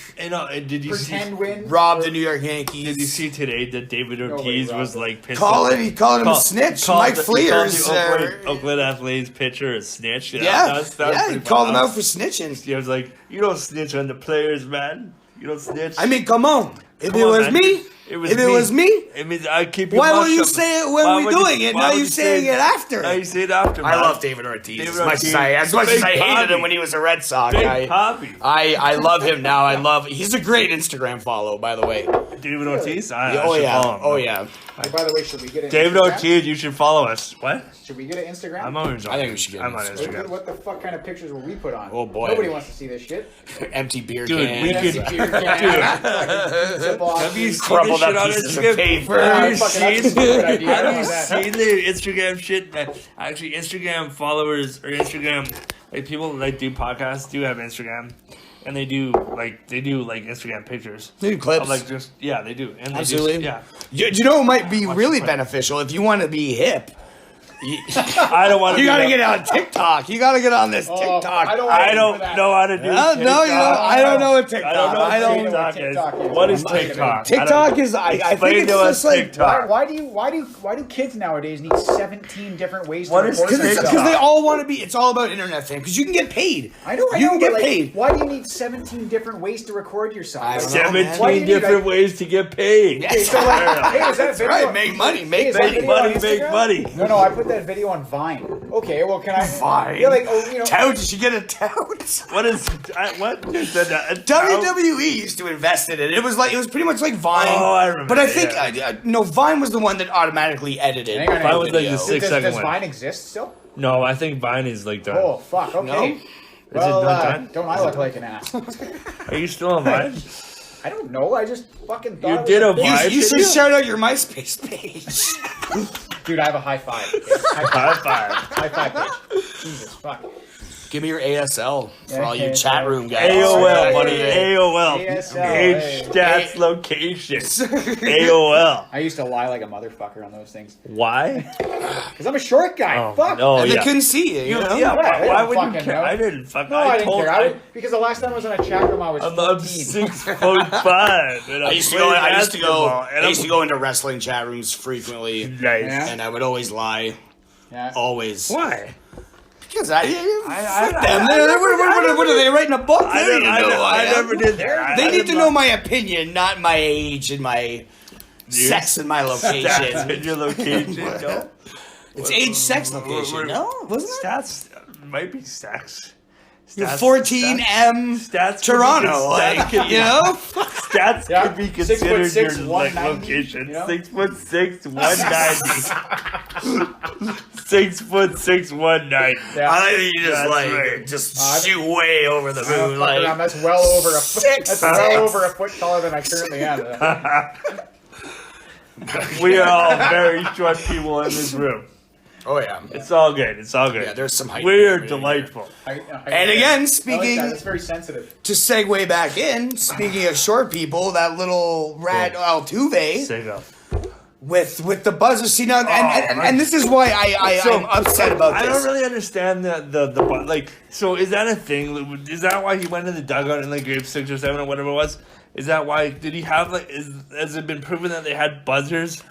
Did you see? pretend win. rob the New York Yankees. Did you see today that David Ortiz robbed was him. like pissed Call off? it. He called him a snitch. Mike Fleers. The Oakland Athletics pitcher a snitch. Yeah, That was he pretty called him funny. out for snitching. He was like, "You don't snitch on the players, man. You don't snitch." I mean, come on. If Come it on, was man. me, If it was me, it means I keep. Your why mouth would you shut. say it Why when we're would you- doing it? why Now would you're you saying say it after. Now you say it after. I man. love David Ortiz David as much as Ortiz. I Big hated Poppy. him when he was a Red Sox. Big Poppy. I love him now. He's a great Instagram follow, by the way. David Ortiz. I Oh should yeah. follow him. Oh yeah. Hey, by the way, should we get an David Instagram? Ortiz, you should follow us. What? Should we get an Instagram? I'm on. I think we should get I'm on an Instagram. What the fuck kind of pictures will we put on? Oh, boy. Nobody wants to see this shit. Empty beer Dude, can. we could- Empty beer can, fucking pizza box. Have you seen crumpled this shit up on pieces of Instagram? paper. Have you Fucking, that's a seen? stupid idea. I don't Have you want that. seen the Instagram shit? Actually, Instagram followers or Instagram like people that do podcasts do have Instagram, and they do Instagram pictures. They do clips. Of, like just they do. And they Absolutely. Just, yeah. You know, it might be really beneficial if you want to be hip. I don't want to. You gotta get on TikTok. You gotta get on this Oh, TikTok. I don't know how to do. No, TikTok. no, you don't. I don't know what TikTok. I don't know I what don't. TikTok TikTok is. is. What is I'm not TikTok? TikTok is. I think Explain it's to us just like TikTok. Why do kids nowadays need 17 different ways to What is record TikTok? themselves? because they all want to be. It's all about internet fame because you can get paid. I know, You can get but, like, paid. Why do you need 17 different ways to record yourself? I don't know, man. 17 different ways to get paid. Okay, so like, hey, is that video? Right, make money, make is that money, video on make Instagram? money. No, I put that video on Vine. Okay, well, can I? Fine. Yeah, like, oh, you know. Tout? Did you get a tout? What is what? WWE used to invest in it. It was pretty much like Vine. Oh, I remember But I that, think no, Vine was the one that automatically edited. Hang on, Vine was like video. the Does, 6 second does one. Vine exist still? No, I think Vine is like done. Oh, fuck. Okay. No? Well, it done? don't I look like an ass? Are you still on Vine? I don't know. I just fucking thought You it was did a big- Vine? You should video? shout out your MySpace page. Dude, I have a high five. Okay? High five. High five page. Jesus, fuck. Give me your ASL for all you Okay. chat room guys. AOL, buddy. Yeah. AOL. ASL, Age, hey. stats, location. AOL. I used to lie like a motherfucker on those things. Why? Because I'm a short guy. Oh, Fuck. no, And they yeah. couldn't see you, you know? Yeah, Yeah, they why don't would you fucking care? know. I didn't fuck. No, I didn't told, care. Because the last time I was in a chat room, I was I'm 14. 6'5". and I used to go. playing I used to go. basketball, and I used to I'm- go into wrestling chat rooms frequently, Nice. Yeah. and I would always lie. Yeah. Always. Why? Because fuck them. I What are they writing a book? I They need to know who I am. never did that. They need to know my opinion, not my age and my sex and my Stats location. in your location. No. It's age, sex, location. No, wasn't it? Stats might be sex. You're Stats- 14M Stats Toronto, stats like, you know? Stats Yeah. could be 6'6", considered your like 190, location. you know? 6'6", 190. 6'6", 190. Yeah. I think you just That's like right. just shoot way over the moon, Fuck around, like that's well over a foot. Six. That's well over a foot taller than I currently am. We are all very short people in this room. Oh yeah. It's all good. It's all good. Yeah, there's some hype We're there. delightful. And again, speaking it's very sensitive. to segue back in, speaking of short people, that little rat Altuve Sego. with the buzzer. See now, and this is why I'm upset about this. I don't really understand the like. So is that a thing? Is that why he went in the dugout in like game 6 or 7 or whatever it was? Is that why? Did he have like? Has it been proven that they had buzzers?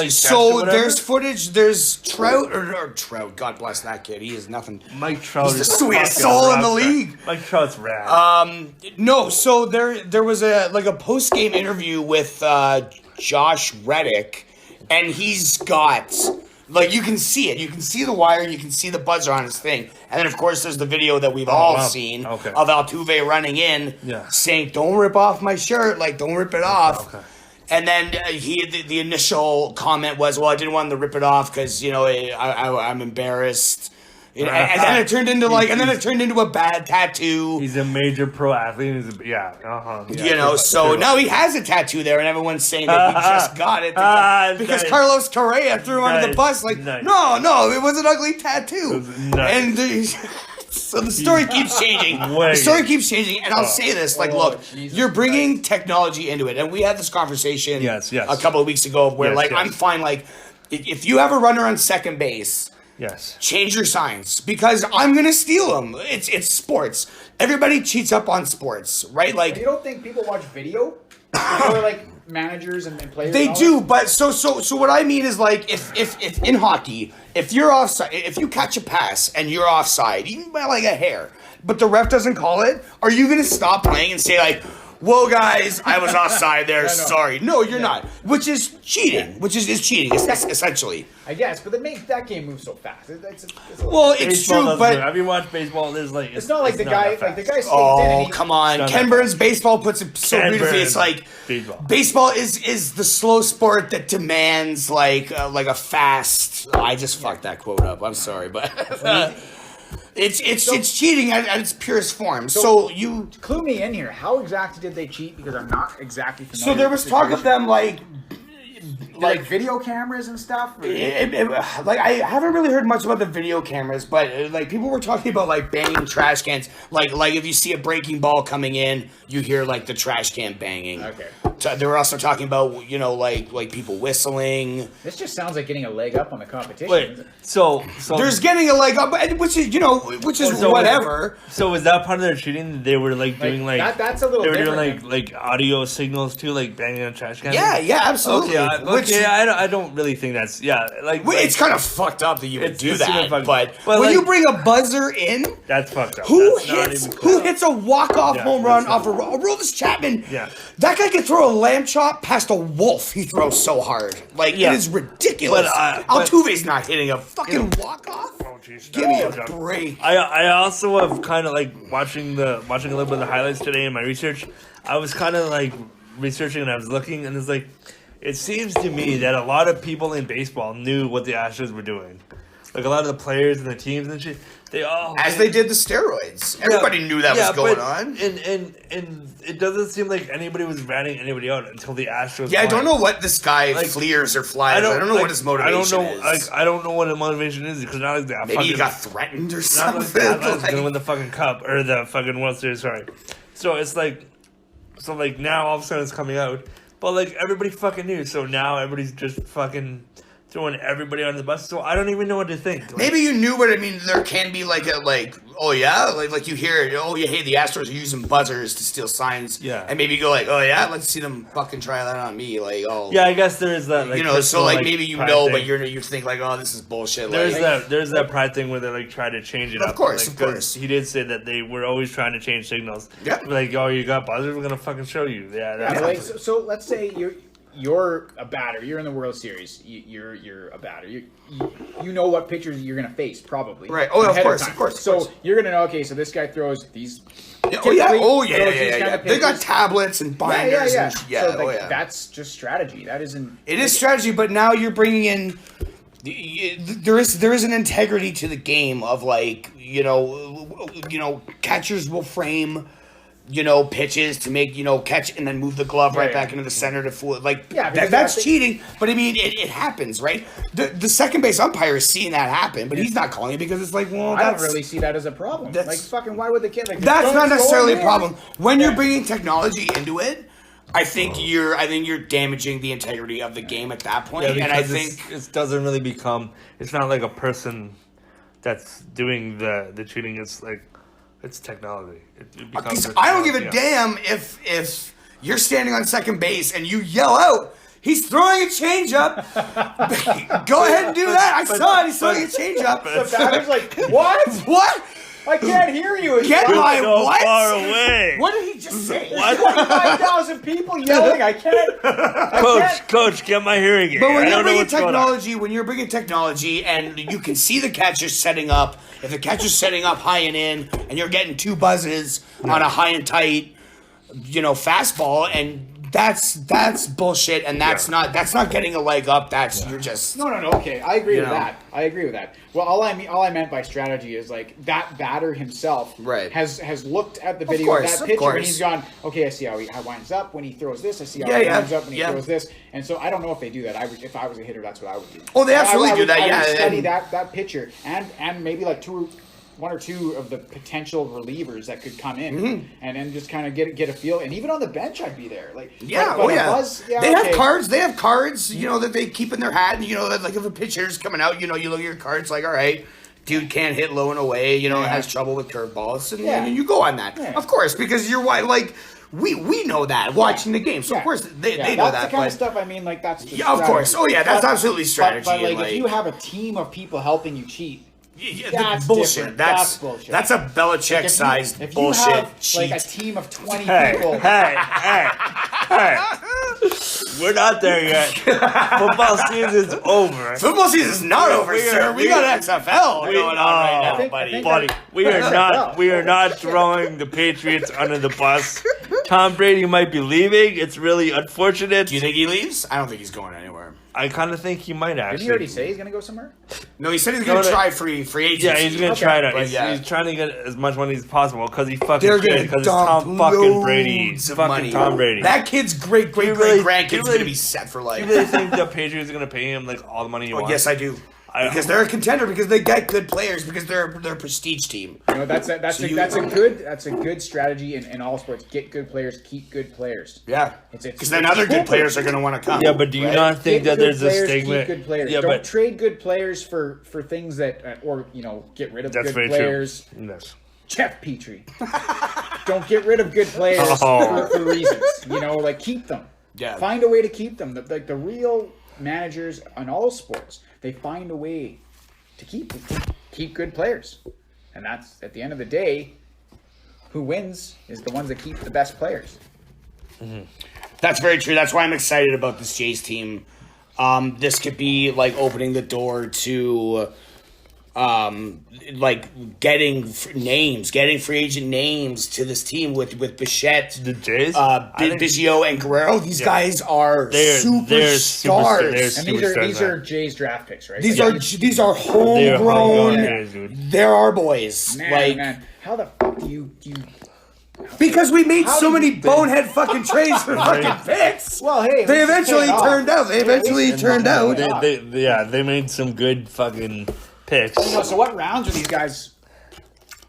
So there's footage. There's Trout or Trout. God bless that kid. He is nothing. Mike Trout He's the is sweetest fucking soul in the rock league. star. Mike Trout's rad. No. So there was a post game interview with Josh Reddick, and he's got. Like, you can see it. You can see the wire. You can see the buzzer on his thing. And then, of course, there's the video that we've all seen of Altuve running in, saying, don't rip off my shirt. Like, don't rip it off. Okay. And then the initial comment was, well, I didn't want him to rip it off because, you know, I'm embarrassed. And then it turned into a bad tattoo. He's a major pro athlete. You know, so now he has a tattoo there, and everyone's saying that he just got it because Carlos Correa threw him under the bus. Like, no, it was an ugly tattoo. And so the story keeps changing. The story keeps changing, and I'll say this: like, look, you're bringing technology into it, and we had this conversation a couple of weeks ago where, I'm fine. Like, if you have a runner on second base. Yes. Change your signs because I'm gonna steal them. It's sports. Everybody cheats up on sports, right? Like you don't think people watch video? Or like managers and players. They do, but so what I mean is like if in hockey, if you're offside, if you catch a pass and you're offside, even by like a hair, but the ref doesn't call it, are you gonna stop playing and say like, whoa, guys, I was offside there. Sorry. No, you're not. Which is cheating. Which is cheating, essentially. I guess, but it makes that game move so fast. It's true, but have you watched baseball? There's like it's not like the guy skates in. Oh, come on! Ken Burns' baseball puts it so beautifully. It's like baseball is the slow sport that demands like a fast. I just fucked that quote up. I'm sorry, but. It's cheating at its purest form. So you clue me in here. How exactly did they cheat? Because I'm not exactly familiar. So there was talk of them like video cameras and stuff. Like I haven't really heard much about the video cameras, but like people were talking about like banging trash cans. Like if you see a breaking ball coming in, you hear like the trash can banging. Okay. So they were also talking about like people whistling. This just sounds like getting a leg up on the competition. Wait, so there's getting a leg up, which is whatever. So was that part of their cheating? They were like doing like that's a little. They were doing like audio signals too, like banging on trash cans. Yeah, absolutely. Okay, I don't really think that's it's kind of fucked up that you would do that, but when like, you bring a buzzer in, that's fucked up. Who hits a walk-off home run off a Aroldis Chapman? Yeah, that guy could throw a lamb chop past a wolf. He throws so hard, it is ridiculous. Altuve's not hitting a fucking walk-off. Oh, geez, give me a break. I also have kind of like watching a little bit of the highlights today in my research. I was kind of like researching and I was looking and it's like. It seems to me that a lot of people in baseball knew what the Astros were doing. Like a lot of the players and the teams and shit, they all they did the steroids. Everybody knew that was going on. And it doesn't seem like anybody was ratting anybody out until the Astros. Yeah, I don't know what this guy fleers or flies. I don't know what his motivation is. I don't know what his motivation is because not like that. Maybe he got threatened or something. Not gonna win the fucking cup or the fucking World Series. Sorry. So it's like, now all of a sudden it's coming out. But, like, everybody fucking knew, so now everybody's just fucking throwing everybody under the bus, so I don't even know what to think. Like, maybe you knew what I mean. There can be, like, oh, yeah? Like you hear, hey, the Astros are using buzzers to steal signs. Yeah. And maybe you go, like, oh, yeah? Let's see them fucking try that on me. Like, oh. Yeah, I guess there is that, like... so, like, maybe you know, thing. But you think, like, oh, this is bullshit. There's that pride thing where they, like, try to change it up. Of course. He did say that they were always trying to change signals. Yeah. Like, oh, you got buzzers? We're gonna fucking show you. Yeah. So let's say you're a batter. You're in the World Series. You're a batter. You know what pitchers you're gonna face probably. Right. Oh, of course. So you're gonna know. Okay, so this guy throws these. Yeah. They got tablets and binders. Yeah. That's just strategy. That isn't. It is strategy, but now you're bringing in. There is an integrity to the game of catchers will frame pitches to make, catch and then move the glove right back into the center to fool. Like, that's cheating. But I mean, it happens, right? The second base umpire is seeing that happen, but he's not calling it because it's like, well, I don't really see that as a problem. Like, fucking, why would the kid? Like, that's not necessarily a problem. When you're bringing technology into it, I think you're damaging the integrity of the game at that point. Yeah, and I think it doesn't really become. It's not like a person that's doing the cheating. It's like. It's technology. It becomes I don't give a damn if you're standing on second base and you yell out, "He's throwing a changeup." Go ahead and do that. I saw it. He's throwing a changeup. The batter's like, what? What? I can't hear you. Get my so what? far away. What did he just say? What? 25,000 people yelling. I can't. Coach, get my hearing aid. But when you're bringing technology and you can see the catcher setting up, if the catcher's setting up high and in, and you're getting two buzzes on a high and tight, fastball, and that's bullshit, and that's not getting a leg up. You're just No. Okay, I agree with that. Well, all I meant by strategy is like that batter himself has looked at the video of that pitcher and he's gone, okay, I see how he winds up when he throws this. I see how he winds up when he throws this. And so I don't know if they do that. If I was a hitter, that's what I would do. Oh, they absolutely do that. I would study that pitcher and maybe like one or two of the potential relievers that could come in and then just kind of get a feel. And even on the bench, I'd be there. Like, they have cards. They have cards, that they keep in their hat. And, that like if a pitcher's coming out, you look at your cards like, all right, dude can't hit low and away, has trouble with curveballs. And you go on that. Yeah. Of course, because you're like, we know that watching the game. So, of course, they know that. That's the kind of stuff, I mean, like, that's just of course. Oh, yeah, that's absolutely strategy. But if you have a team of people helping you cheat, that's bullshit. That's bullshit. That's a Belichick-sized bullshit. If you have cheat. like a team of 20 people. Hey. We're not there yet. Football season's over. Football season's not over, sir. We got XFL going on right now, buddy. We are not throwing the Patriots under the bus. Tom Brady might be leaving. It's really unfortunate. Do you think he leaves? I don't think he's going anywhere. I kind of think he might actually. Did he already say he's going to go somewhere? No, he said he's going to try free agency. Yeah, he's going to try to. He's trying to get as much money as possible because he fucking can. Because it's Tom fucking Brady. Fucking Tom Brady. That kid's great grandkid's going to be set for life. You really think the Patriots are going to pay him like all the money he wants? Yes, I do. Because they're a contender, because they get good players, because they're a prestige team. That's a good strategy in all sports. Get good players, keep good players. Yeah, because then other good players are going to want to come. Yeah, but do you not think that there's a stigma? Keep good players. Yeah, don't trade good players for things that, or get rid of good players. True. Yes. Jeff Petrie. Don't get rid of good players for reasons. Keep them. Yeah. Find a way to keep them. The real managers on all sports, they find a way to keep good players. And that's, at the end of the day, who wins is the ones that keep the best players. Mm-hmm. That's very true. That's why I'm excited about this Jays team. This could be like opening the door to getting free agent names to this team with Bichette, the Jays, Biggio, and Guerrero. These guys are superstars. And these are Jays draft picks, right? These are homegrown. They're our boys. Man, how the fuck do you? Because we made so many bonehead fucking trades for fucking picks. Well, hey, they eventually turned out. They made some good fucking picks. So what rounds are these guys?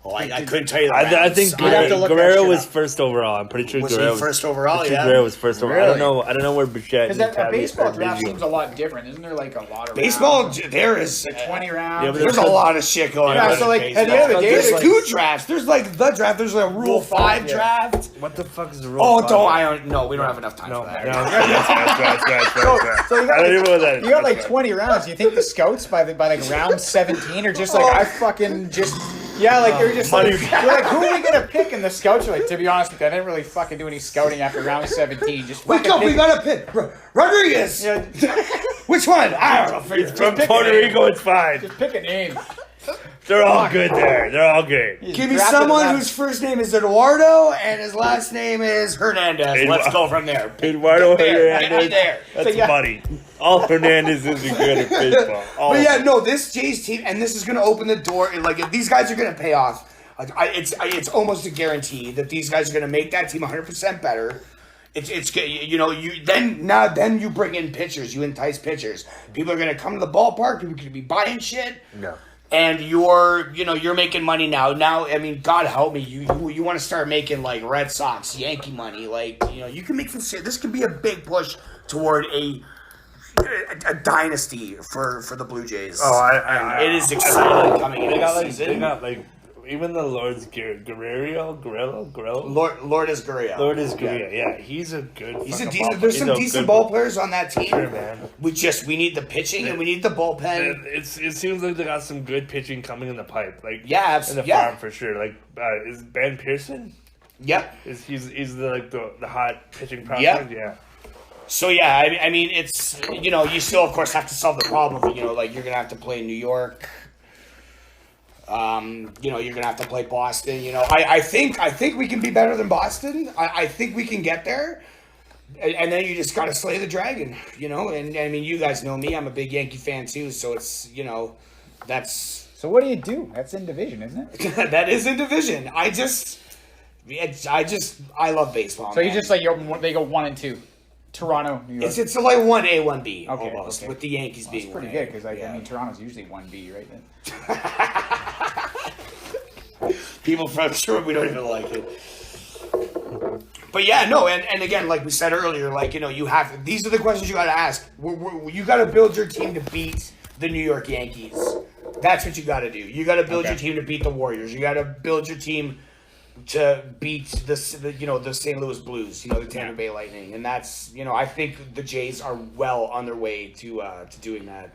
Oh, I couldn't tell you. I think Guerrero was first overall. I'm pretty sure Guerrero was first overall. Yeah, Guerrero was first overall. Really? I don't know where Bichette. Because that baseball draft seems a lot different, isn't there? Like a lot of baseball. Rounds? There is 20 rounds. Yeah, there's a lot of shit going on. So like at the end of the day, there's two drafts. There's like the draft. There's a Rule 5 draft. What the fuck is the Rule 5? No, we don't have enough time for that. So you got like 20 rounds. You think the scouts by like round 17 are just like I fucking just. Yeah, like they're just like, who are we gonna pick? And the scouts are like, to be honest with you, I didn't really fucking do any scouting after round 17. Just we gotta pick Rodriguez. Yeah. Which one? I don't know. From Puerto Rico, it's fine. Just pick a name. They're all good there. They're all good. Give me someone whose first name is Eduardo and his last name is Hernandez. Let's go from there. Eduardo Hernandez. There. That's funny. All Hernandez is good at baseball. But yeah, no, this Jays team, and this is going to open the door. Like, if these guys are going to pay off, Like it's almost a guarantee that these guys are going to make that team 100% better. It's you know, then you bring in pitchers, you entice pitchers. People are going to come to the ballpark. People are going to be buying shit. No. And you're making money now. Now, I mean, God help me, you want to start making like Red Sox, Yankee money. Like, you know, you can make this could be a big push toward a dynasty for the Blue Jays. Oh, it is exciting coming in. They got this like season. even the Lord's Guerrero. Lourdes Gurriel. Lourdes Guerrero. Yeah, he's a good. He's a fucking decent. ball- There's he's some a decent good ball players on that team. Sure, man. We need the pitching and we need the bullpen. It seems like they got some good pitching coming in the pipe. Like Yeah, in the yeah. farm for sure. Like is Ben Pearson? Yep. He's the hot pitching prospect. Yep. Yeah. So yeah, I mean, it's you still of course have to solve the problem. Like you're gonna have to play New York. You're gonna have to play Boston. I think we can be better than Boston. I think we can get there. And then you just gotta slay the dragon, And I mean, you guys know me. I'm a big Yankee fan too. So it's that's. So what do you do? That's in division, isn't it? That is in division. I love baseball. So man. you just like they go 1 and 2. Toronto, New York. It's like 1A, 1B Okay, almost, okay. with the Yankees being That's pretty 1A. good because I mean Toronto's usually 1B, right? Then. People from sure we don't even like it. But yeah, no, and again, like we said earlier, like you have these are the questions you got to ask. You got to build your team to beat the New York Yankees. That's what you got to do. You got to build your team to beat the Warriors. You got to build your team to beat the St. Louis Blues, the Tampa Bay Lightning, and that's I think the Jays are well on their way to doing that.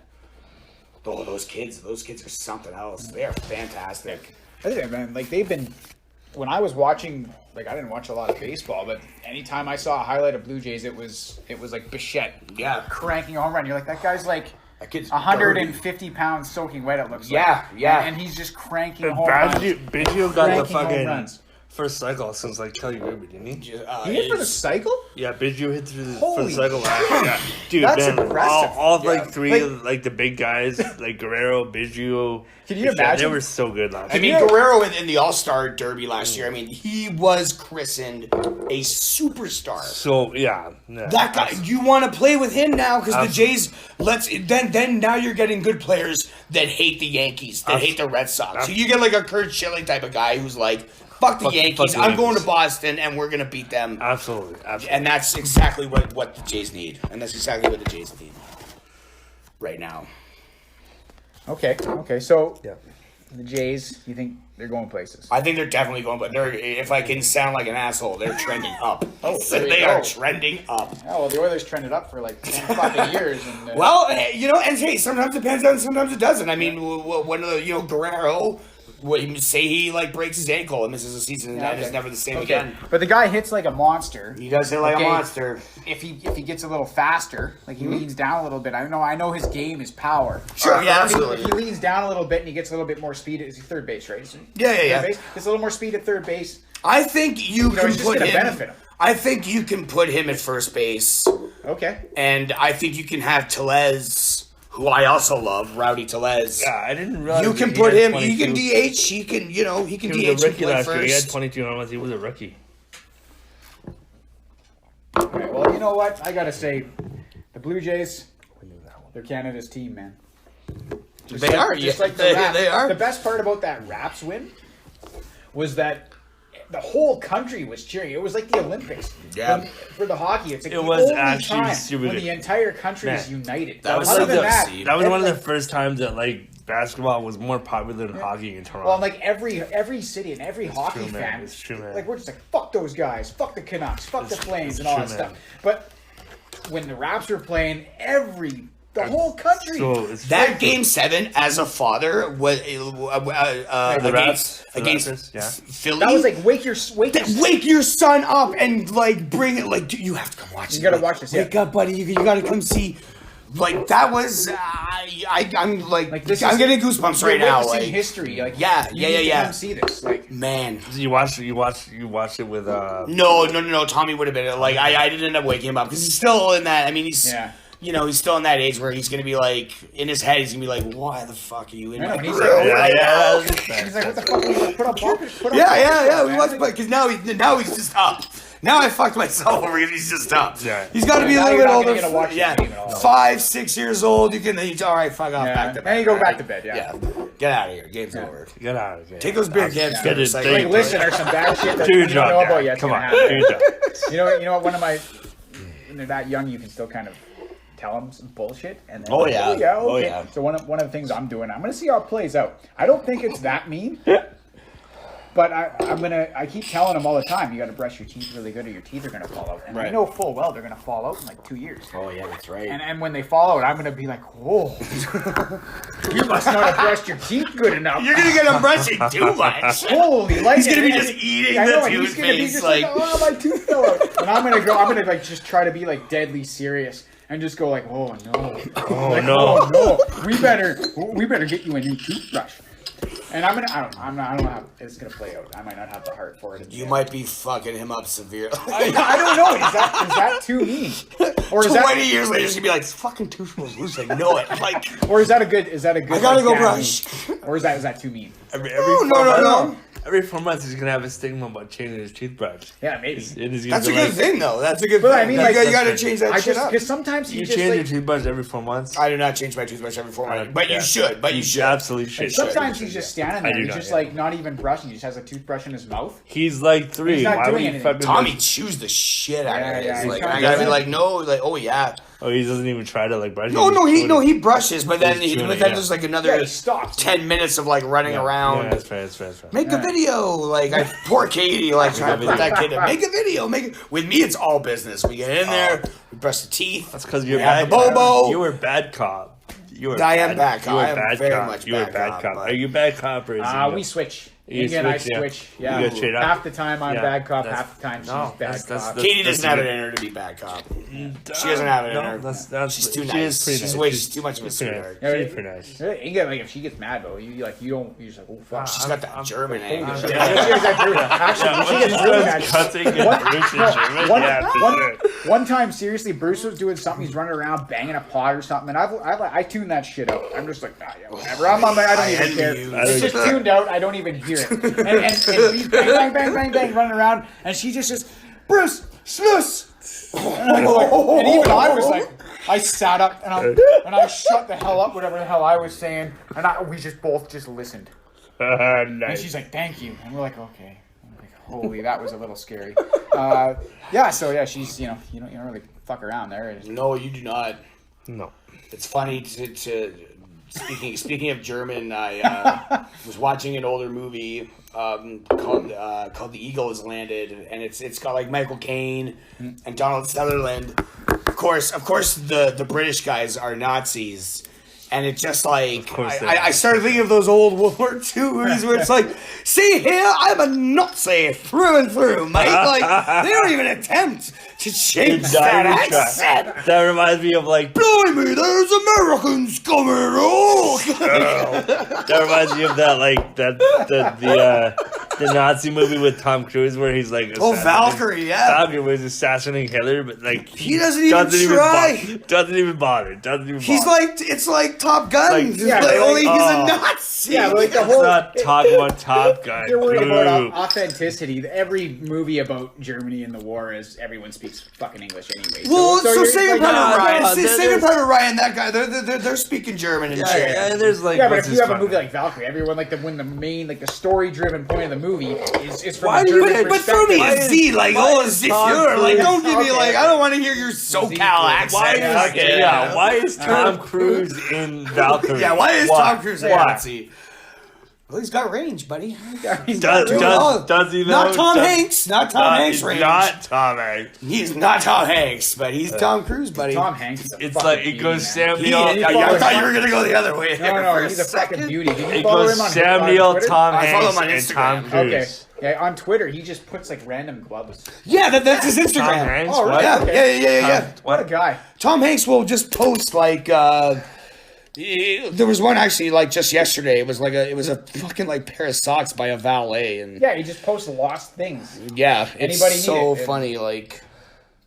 Oh, those kids are something else. They are fantastic. I think, man, like they've been. When I was watching, like I didn't watch a lot of baseball, but anytime I saw a highlight of Blue Jays, it was like Bichette, cranking a home run. You're like, that guy's like. That kid's 150 pounds soaking wet. It looks yeah, like. yeah, and he's just cranking home runs. Biggio got the Cranking home fucking runs. first cycle since like Kelly Ruby, didn't he? He hit for the cycle? Yeah, Biggio hit through the Holy first cycle last year. Yeah. Dude, That's man, impressive. all Yeah. like three of like the big guys, like Guerrero, Biggio. Can you Bichette, imagine? They were so good last I year. mean, Guerrero in the All-Star Derby last year, I mean, he was christened a superstar. So yeah, That guy, you want to play with him now because the Jays. Then now you're getting good players that hate the Yankees, that hate the Red Sox. So you get like a Kurt Schilling type of guy who's like, "Fuck the Yankees, fuck the I'm going Yankees." to Boston and we're gonna beat them." Absolutely. And that's exactly what the Jays need, and that's exactly what the Jays need right now. Okay. So Yeah. the Jays, you think they're going places? I think they're definitely going, but if I can sound like an asshole, they're trending up. Oh, So there you they go. are trending up. Oh well, the Oilers trended up for like 10 fucking years. And, Well, and hey, sometimes it depends on, sometimes it doesn't. I mean, one of the, Guerrero, say he like breaks his ankle and misses a season and is never the same again. But the guy hits like a monster. He does hit like Okay. a monster. If he gets a little faster, like he leans down a little bit. I know his game is power. Sure, yeah, If he- absolutely. If he leans down a little bit and he gets a little bit more speed, is he third base, right? Yeah. Third base? Gets a little more speed at third base. I think you can it's just put gonna him. benefit him. I think you can put him at first base, Okay. and I think you can have Tellez, who I also love, Rowdy Tellez. Yeah, I didn't realize You can he put had him. 22. He can DH. He can, he can He DH was a and rookie play last year. He had first. 22 home runs. He was a rookie. All right, well, you know what? I gotta say, the Blue Jays, they're Canada's team, man. Just They are, Just yeah. like the They- Raps. they are. The best part about that Raps win was that the whole country was cheering. It was like the Olympics. Yeah. For the hockey, it's like It the was only actually time super when good. the entire country is Man, united. that was Other like than the that, seed. That was one of the like- first times that like basketball was more popular than hockey in Toronto. Well, like every city and every hockey true, man. fan, It's true, man. like we're just like fuck those guys, fuck the Canucks, fuck the Flames, it's and all true, that man. stuff. But when the Raps were playing, the whole country. So it's That game 7, as a father, was the Raps, against yeah. Philly. That was like wake your Wake your son up and like bring it. Like, dude, you have to come watch. You it. gotta Like, watch this, yeah. Wake up, buddy. You gotta come see. Like that was. I'm like this I'm is- getting goosebumps right You're now. witnessing Like, history. Like Yeah, you yeah, need yeah, to yeah. Come see this. Like man. You watched it with No. Tommy would have been like I didn't end up waking him up because he's still in that. I mean, he's Yeah. you know, he's still in that age where he's gonna be like, in his head, he's gonna be like, why the fuck are you in I know, my and he's room? like, Yeah, he's like, what the fuck? He's like, put up Yeah, we man. watched it, because now he's just up. Now I fucked myself over because he's just up. Yeah. He's got to be a Now little you're bit not gonna older. get to watch the Yeah, game at all. 5, 6 years old. You can. He's all right. Fuck off. Yeah. Back to bed. Then you go right? back to bed, yeah. Get out of here. Game's over. Get out of here. Take those beer cans. Get to it, the take recycling. Like, listen, there's some bad shit that Do you your don't job, know Dad. about yet. Come on, happen. do your job. You know what? One of my, when they're that young, you can still kind of tell them some bullshit. And then, Oh, yeah. okay. Oh, yeah. So one of the things I'm doing, I'm gonna see how it plays out. I don't think it's that mean. But I keep telling them all the time, you got to brush your teeth really good or your teeth are going to fall out. And I Right. know full well they're going to fall out in like 2 years. Oh yeah, that's right. And when they fall out, I'm going to be like, whoa, you must not have brushed your teeth good enough. You're gonna get him brushing too much. Holy light. He's gonna be And- just eating I the know, and he's gonna be toothpaste, just like- oh, my tooth fell out. And I'm gonna like just try to be like deadly serious and just go like, oh no, Oh, no. we better get you a new toothbrush. And I don't know how it's gonna play out. I might not have the heart for it. in the You end. might be fucking him up severely. I don't know. Is that too mean? Or is 20 years later, he's gonna be like, fucking toothbrush loose. I know it. Like, or is that a good? I gotta go brush. Or is that too mean? Every No. Every 4 months, he's gonna have a stigma about changing his toothbrush. Yeah, maybe. And he's gonna That's a be good like, thing, though. That's a good But thing. I mean, you like, gotta change that I shit just up. because sometimes he You just change like. your toothbrush every 4 months. I do not change my toothbrush every 4 months, but you should. But you should. Absolutely should. Sometimes he's just standing I there. do He's not, just yeah. like not even brushing. He just has a toothbrush in his mouth. He's like 3. He's not Why doing would you anything. fucking Tommy like, chews the shit out Yeah, of yeah, it. he's Like, kinda I gotta be doesn't- like, no, like, oh yeah. Oh, he doesn't even try to like brush. He brushes, but then He's chewing it, there's like Yeah, another he stops. 10 minutes of like running around. Yeah, that's fair. That's fair. Make a video, like poor Katie, like trying to put that kid in. Make a video, With me, it's all business. We get in there, we brush the teeth. That's because you're We have bad. the Bobo. You were bad cop. You were. I am bad cop. You were I am bad very cop. much You were bad bad cop, cop. but- Are you bad cop or is he? We switch. You Inga and I switch, yeah. switch. You Yeah. go straight up. Half the time I'm Yeah, bad cop. that's- Half the time she's no, bad that's- cop. Katie doesn't have it good. in her to be bad cop. She doesn't have it in her. She's too she nice. is pretty She's nice. way too much of a She's pretty sweetheart. nice. She's pretty nice. Inga, like if she gets mad though, you just like, oh fuck. She's got that German anger. Holy shit. She has that German- Actually, when she gets really mad. Cutting and Bruce and German. Yeah, for sure. One time, seriously, Bruce was doing something. He's running around banging a pot or something, and I tune that shit out. I'm just like, yeah, whatever. I don't I even envy care. you. It's just tuned out. I don't even hear it. And he's bang, bang, bang, bang, bang, running around, and she just Bruce, sluice. And even I was like, I sat up and I shut the hell up, whatever the hell I was saying, and we just both just listened. And Nice. she's like, "Thank you," and we're like, "Okay." I'm like, holy, that was a little scary. So she's you don't really fuck around there. No, you do not. No. It's funny to speaking of German. I was watching an older movie called The Eagle Has Landed, and it's got like Michael Caine and Donald Sutherland. Of course, the British guys are Nazis. And it's just like, course they I are. started thinking of those old World War II movies where it's like, see here, I'm a Nazi through and through, mate. Like, they don't even attempt to change that accent. That reminds me of like. Blimey, there's Americans coming! Oh! That reminds me of that like the Nazi movie with Tom Cruise where he's like. Oh, assassinating- Valkyrie, yeah. Valkyrie was assassinating Hitler, but like He doesn't even try. Doesn't even bother. He's like, it's like Top Gun. Like, It's yeah, like, like, only he's oh. a Nazi. Yeah, like the Let's whole. not talk about Top Gun. They're worried about Boo. authenticity. Every movie about Germany and the war is everyone speaks fucking English anyway. Well, so you're- Saving like, Private no, Ryan, no, Saving Private Ryan, that guy, they're speaking German and shit. Yeah, there's like. Yeah, but what's if his you have a fuck- movie like Valkyrie, everyone when the main the story-driven point of the movie is from Why a do you German hate- But throw me perspective. a Z, like, why oh, is as if Tom you're, like, Cruise- don't give me, Okay. like, I don't want to hear your SoCal accent. Why is, fucking- why is Tom Cruise in Valkyrie? Yeah, why is Tom Cruise a Why? Nazi? Well, he's got range, buddy. Does he though? Not Tom Does- Hanks. Not Tom Hanks he's range. not Tom Hanks. He's not Tom Hanks, but he's Tom Cruise, buddy. Tom Hanks is a It's fucking like it beauty, goes man. Sam He, Neill. I thought you were gonna go the other way. No, for he's a second. fucking beauty. Did you It follow goes him on Sam on Neill, Twitter? Tom I follow Hanks, him on and Instagram. Tom Cruise. Okay. Yeah, on Twitter, he just puts like random gloves. Yeah, that's his Tom Instagram. Hanks. Oh, what? really? Yeah. What a guy. Tom Hanks will just post like. There was one actually like just yesterday. It was a fucking like pair of socks by a valet, and Yeah, he just posts lost things. yeah, it's Anybody need so it. funny. Like,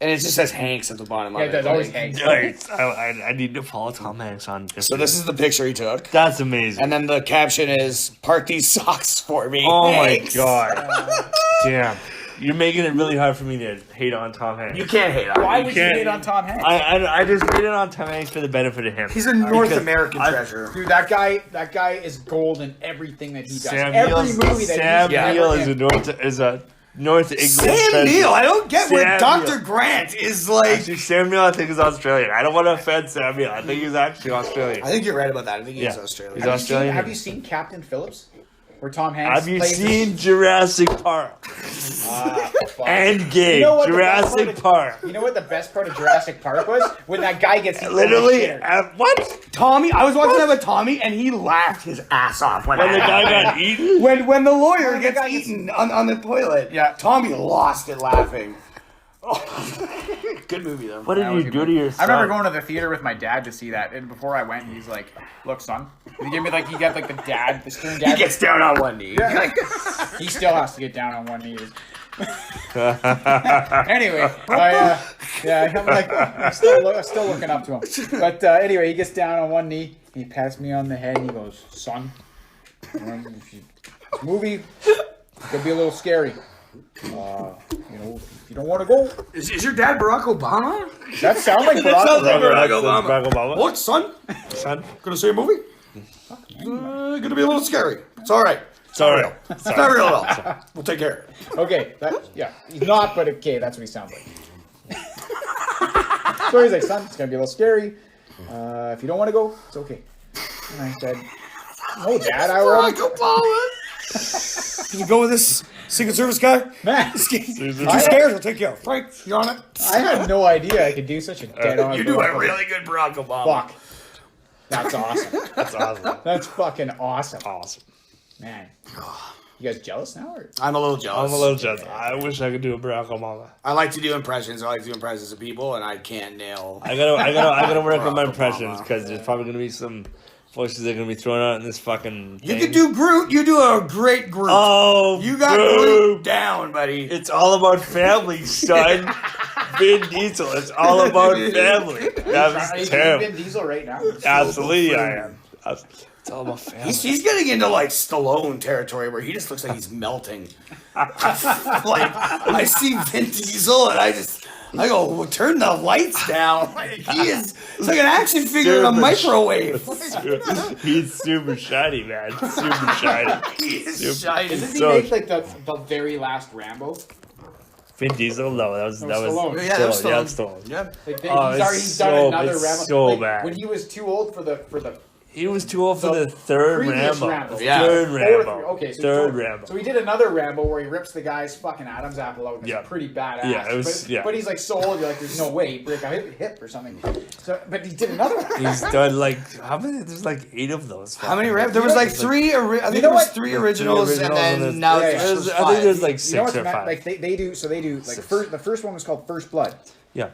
And it just says Hanks at the bottom of Yeah, it does always hang. Nice. I need to follow Tom Hanks on Instagram. So this is the picture he took. That's amazing. And then the caption is, "Park these socks for me." Oh Hanks." my god. Damn. You're making it really hard for me to hate on Tom Hanks. You can't hate on Why him. would you can't- hate on Tom Hanks? I just hate it on Tom Hanks for the benefit of him. He's a North Because American I- treasure. Dude, that guy is gold in everything that he does. Sam Every Neill's- movie that Sam he's Neill ever is in. a North England Sam treasure. Neill, I don't get where Sam Dr. Neill. Grant is like. Actually, Sam Neill, I think, is Australian. I don't want to offend Sam Neill. I think he's actually Australian. I think you're right about that. I think he's Yeah. Australian. He's Have you Australian. have you seen Captain Phillips? Where Tom Hanks Have you plays seen Jurassic Park? fuck. Endgame. You know what the best part Jurassic of- Park. You know what the best part of Jurassic Park was? When that guy gets eaten Literally, in the shitter. what? Tommy, I was watching that with Tommy, and he laughed his ass off when When the guy got eaten? when the lawyer When the gets guy gets- eaten on the toilet. Yeah. Tommy lost it laughing. Good movie though. What did That was you a do good- to your I son? remember going to the theater with my dad to see that, and before I went, he's like, "Look, son," he gave me like the stern He dad. gets down on one knee. Yeah. He still has to get down on one knee. Anyway, I'm still looking up to him. But anyway, he gets down on one knee. He pats me on the head and he goes, "Son, this movie could be a little scary. If you don't want to go." Is your dad Barack Obama? That sounds like That sounds like Barack. Barack Obama. What, son? Son? Gonna see a movie? Gonna be a little scary. It's all right. Sorry. It's not real at all. We'll take care of it. Okay, he's not, but okay, that's what he sounds like. So he's like, "Son, it's gonna be a little scary. If you don't want to go, it's okay." And I said, "No, Dad, I Barack want." Obama. Can you go with this Secret Service guy? Man, If you're scared, we'll take you out. Frank, you on it? I had no idea I could do such a dead-on. You do a really good Barack Obama. Fuck. That's awesome. That's awesome. That's fucking awesome. Awesome. Man. You guys jealous now? Or? I'm a little jealous. I'm a little jealous. I wish I could do a Barack Obama. I like to do impressions. I like to do impressions of people, and I can't nail. I gotta work on my Barack impressions Obama. because there's probably gonna be some voices that are gonna be thrown out in this fucking. You thing. could do Groot. You do a great Groot. Oh, You got Groot down, buddy. It's all about family, son. Vin Diesel. It's all about family. That Are you was doing terrible. Vin Diesel right now? Absolutely, I am. It's all about family. He's getting into like Stallone territory where he just looks like he's melting. Like I see Vin Diesel and I go, well, turn the lights down. Like he is, it's like an action figure in a Super microwave. He's super shiny, man. Super shiny. He is Super- shiny. Doesn't he So- make like the very last Rambo? Vin Diesel? No, that was Stallone. Yeah, that was Stallone. Yeah, Stallone. Stallone. Yeah. Like, Oh, he's it's done so- another it's Rambo. so like, bad. When he was too old for the He was too old for The the third previous Rambo. Rambo. Yeah. Third fourth, Rambo. okay, so Third he Rambo. So he did another Rambo where he rips the guy's fucking Adam's apple out. And Yeah. It's pretty badass. Yeah, it was- but, yeah. but he's like so old, you're like, there's no way he'd break a hip or something. So, but he did another one. He's done like how many? There's like 8 of those. How many Rams? There was like three. I think know there was what? three originals, and then there's- now Yeah, there's yeah. I think there's five. like You know 6 what's or 5. like they do like Six. the first one was called First Blood. Yeah.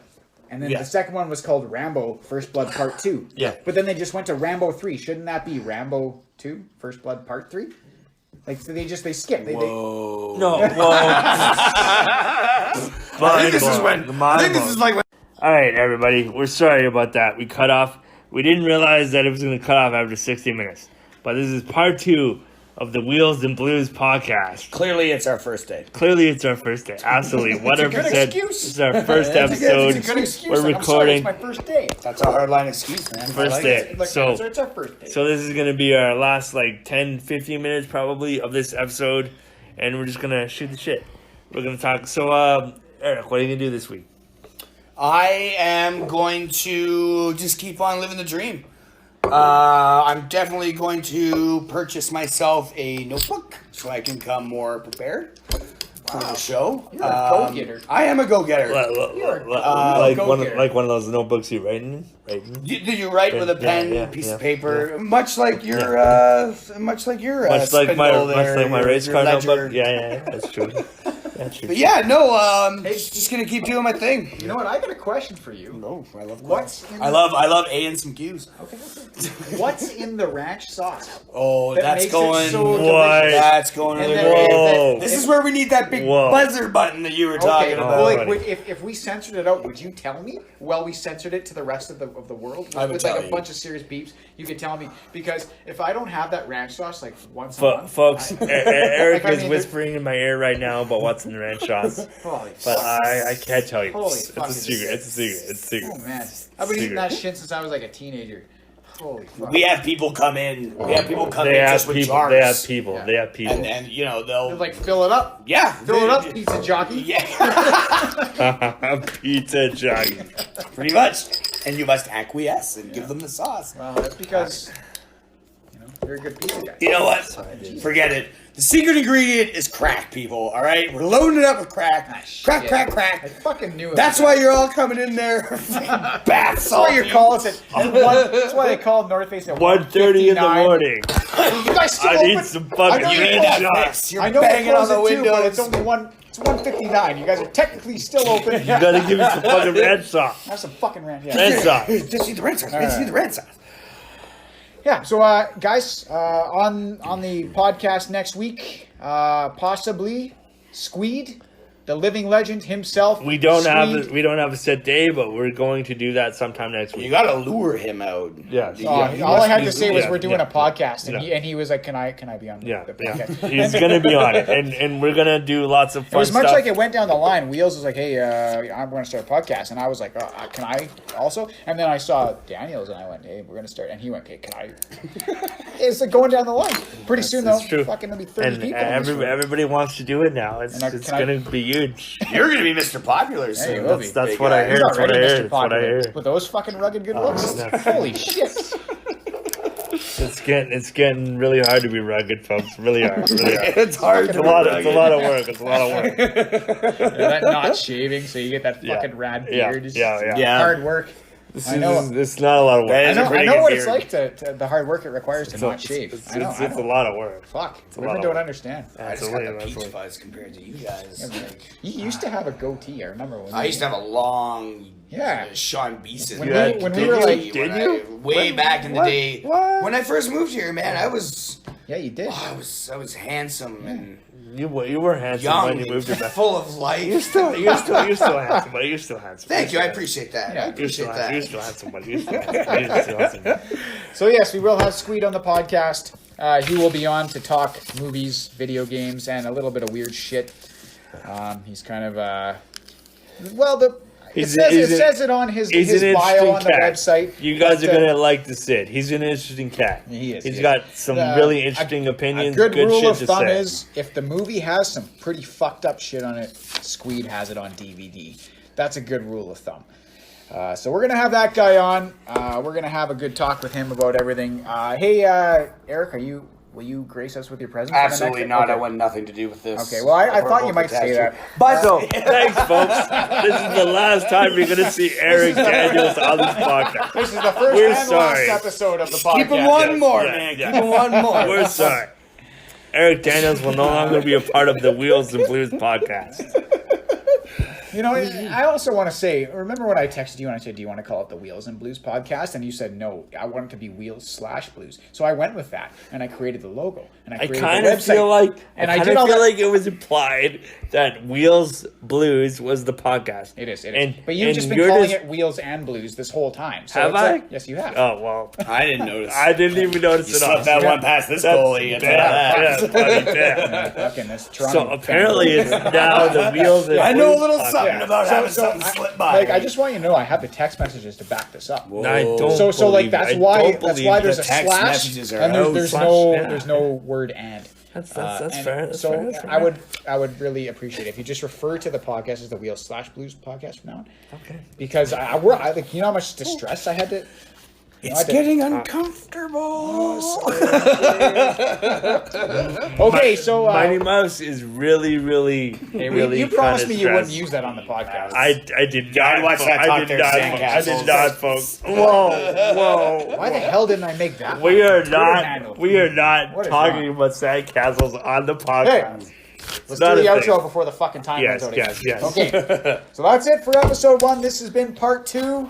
And then Yeah. the second one was called Rambo First Blood Part 2. Yeah. But then they just went to Rambo 3. Shouldn't that be Rambo 2 First Blood Part 3? Like so they skipped. They Whoa. No. Well, I think this is when. I think this is like when. All right, everybody. We're sorry about that. We cut off. We didn't realize that it was going to cut off after 60 minutes. But this is part 2 of the Wheels and Blues podcast. Clearly, it's our first day. Clearly, it's our first day. Absolutely, 100%. good excuse. This is our first It's episode. a good excuse. We're Like, I'm sorry, recording it's my first day. That's a hardline excuse, man. First I like day. it. Like, So- it's our first day. So this is going to be our last like 10, 15 minutes probably of this episode. And we're just going to shoot the shit. We're going to talk. So, Eric, what are you going to do this week? I am going to just keep on living the dream. I'm definitely going to purchase myself a notebook so I can come more prepared for the show. You're a go-getter. I am a go-getter. Like go-getter. one of those notebooks you write in? Do you write with a Yeah, pen, yeah, piece yeah, of paper, yeah. much like your, Much like my spindle there, much like my your race car ledger. notebook. Yeah, that's true. But yeah, no, just gonna keep doing my thing. You know what? I got a question for you. No, I love I love A and some Q's. Okay. What's in the ranch sauce? Oh, That that's makes it going. so What? delicious? That's going to And the then- Whoa. This is where we need that big Whoa. buzzer button that you were talking Okay, about. well, like, buddy. if we censored it out, would you tell me? Well, we censored it to the rest of the world I would with tell like a you. bunch of serious beeps. You could tell me because if I don't have that ranch sauce like once a month, Folks, Eric Like, I is mean, whispering in my ear right now about what's in the ranch sauce. holy But fuck. I can't tell you. Holy It's fuck, a is secret. it It's a secret. It's a secret. Oh man, I've been eating Secret. that shit since I was like a teenager. Holy fuck. We have people come in. We have people come They in have just with people. jars. They have people. Yeah. They have people. And you know they'll They're like, fill it up. yeah, Fill it up, pizza jockey. Yeah, Pizza jockey. pretty much. And you must acquiesce and give them the sauce. Well, that's because you're a good pizza guy. You know what? Forget it. The secret ingredient is crack, people. All right, we're loading it up with crack. Crack, shit. crack, I crack. fucking knew it. That's why you're all coming in there. Bath That's why you're calling it. That's why they call North Face at 1:30 in the 1:59. morning. You guys still I open? need some I fucking know You you need close that it. fix. You're I know banging they close on the it too, but it's windows. only one. It's 1:59. You guys are technically still open. You gotta give me some fucking ranch sauce. Have some fucking ranch. Yeah. Ranch sauce. Just need the red sauce. Just need the red sauce. Yeah. So, guys, on the podcast next week, possibly Squeed, the living legend himself. We don't Squeed. have a set day, but we're going to do that sometime next You week. gotta lure him out. Yeah. All I had to say was yeah, we're doing yeah. a podcast, and, Yeah. he was like, "Can I be on Yeah, the yeah. podcast?" He's gonna be on it, and we're gonna do lots of It fun was much stuff. like it went down the line. Wheels was like, "Hey, I'm going to start a podcast," and I was like, "Can I also?" And then I saw Daniels, and I went, "Hey, we're going to start," and he went, "Hey, can I?" It's like going down the line. Pretty soon, though, It's true. fucking there'll be 30 and people. in this room. everybody wants to do it now. It's And I- it's can I- gonna be huge. You're gonna be Mr. Popular Hey, soon. you will be. That's Big what guy. I heard. He's That's what I already heard. Mr. That's what I Popular heard. with those fucking rugged good looks. that's- Holy shit! It's getting really hard to be rugged, folks. Really hard. Really hard. It's hard. It's a lot of work. It's a lot of work. That not shaving, so you get that Yeah. fucking rad Yeah, beard. It's yeah. Yeah. Hard work. I know. It's not a lot of That work. is I a know. pretty I know good what it's beard. like to the hard work it requires to not shave. It's I know. I a know. lot of work. Fuck. a Women lot don't of- understand. I just got the Absolutely, peach absolutely. fuzz compared to you guys. Like, You used to have a goatee. I remember when I used to have a long, Yeah. Sean Beeson. When You we- had- when we did were you? like- Did when you? way back in the What? day. What? When I first moved here, man, I was Yeah, you did. I was handsome and You were handsome young when you moved to and back. full of life. You're still handsome, buddy. You're still handsome. Thank you. You're I still appreciate that. Yeah. I You're appreciate still, that. you're still handsome, buddy. You're still handsome. You're still handsome. So yes, we will have Squeed on the podcast. He will be on to talk movies, video games, and a little bit of weird shit. He's kind of it says it on his He's an bio interesting on the cat. website. You guys but, are gonna like to sit. He's an interesting cat. He is, He's he got some really a- interesting A opinions. good rule shit of to thumb say. is if the movie has some pretty fucked up shit on it, Squeed has it on DVD. That's a good rule of thumb. So we're gonna have that guy on. We're gonna have a good talk with him about everything. Hey, Eric, will you grace us with your presence? for the Absolutely next- not. okay. I want nothing to do with this. Okay, well, I thought you might say that. But thanks, folks. This is the last time you're gonna see Eric Daniels on this podcast. This is the first We're and sorry. last episode of the podcast. Keep him one Yes, more, yes, man. yes. Keep him one more. We're sorry. Eric Daniels will no longer be a part of the Wheels and Blues podcast. You know, I also want to say, remember when I texted you and I said, do you want to call it the Wheels and Blues podcast? And you said, no, I want it to be Wheels/Blues. So I went with that and I created the logo and I I created kind the of website. feel like And I I kind did of all feel that- like it was implied that Wheels Blues was the podcast. It is. And- But you've and just been you're calling just- it Wheels and Blues this whole time. So Have it's I? like- yes, you have. Oh well, I didn't notice. I didn't even notice You it all. slipped that one past this goalie. Yeah, buddy, damn. Fucking this Toronto So apparently it's now the Wheels and I know a Blues little podcast. something about having something I- slip by. Like, I just want you to know, I have the text messages to back this up. I don't So like believe- that's I why don't that's believe why the there's a text slash messages are and out. there's Slash, no yeah. there's no word and. That's And fair. That's so fair. That's fair. I would really appreciate it if you just refer to the podcast as the Wheels/Blues podcast from now on. Okay. Because I like, you know how much distress I had to. It's getting uncomfortable. Okay, so Mighty Mouse is really, really. you promised kinda me you wouldn't stressed. use that on the podcast. I did not. watch that I talk did there, not. Sandcastles. I did not, folks. Whoa. Why the hell didn't I make that? We are Twitter handle? not. We are not What is talking wrong? about sandcastles on the podcast. Let's not do the a thing. outro before the fucking time Yes, runs out. yes. Okay. So that's it for episode 1. This has been part 2.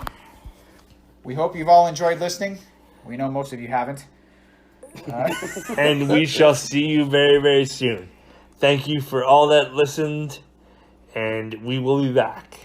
We hope you've all enjoyed listening. We know most of you haven't. And we shall see you very, very soon. Thank you for all that listened, and we will be back.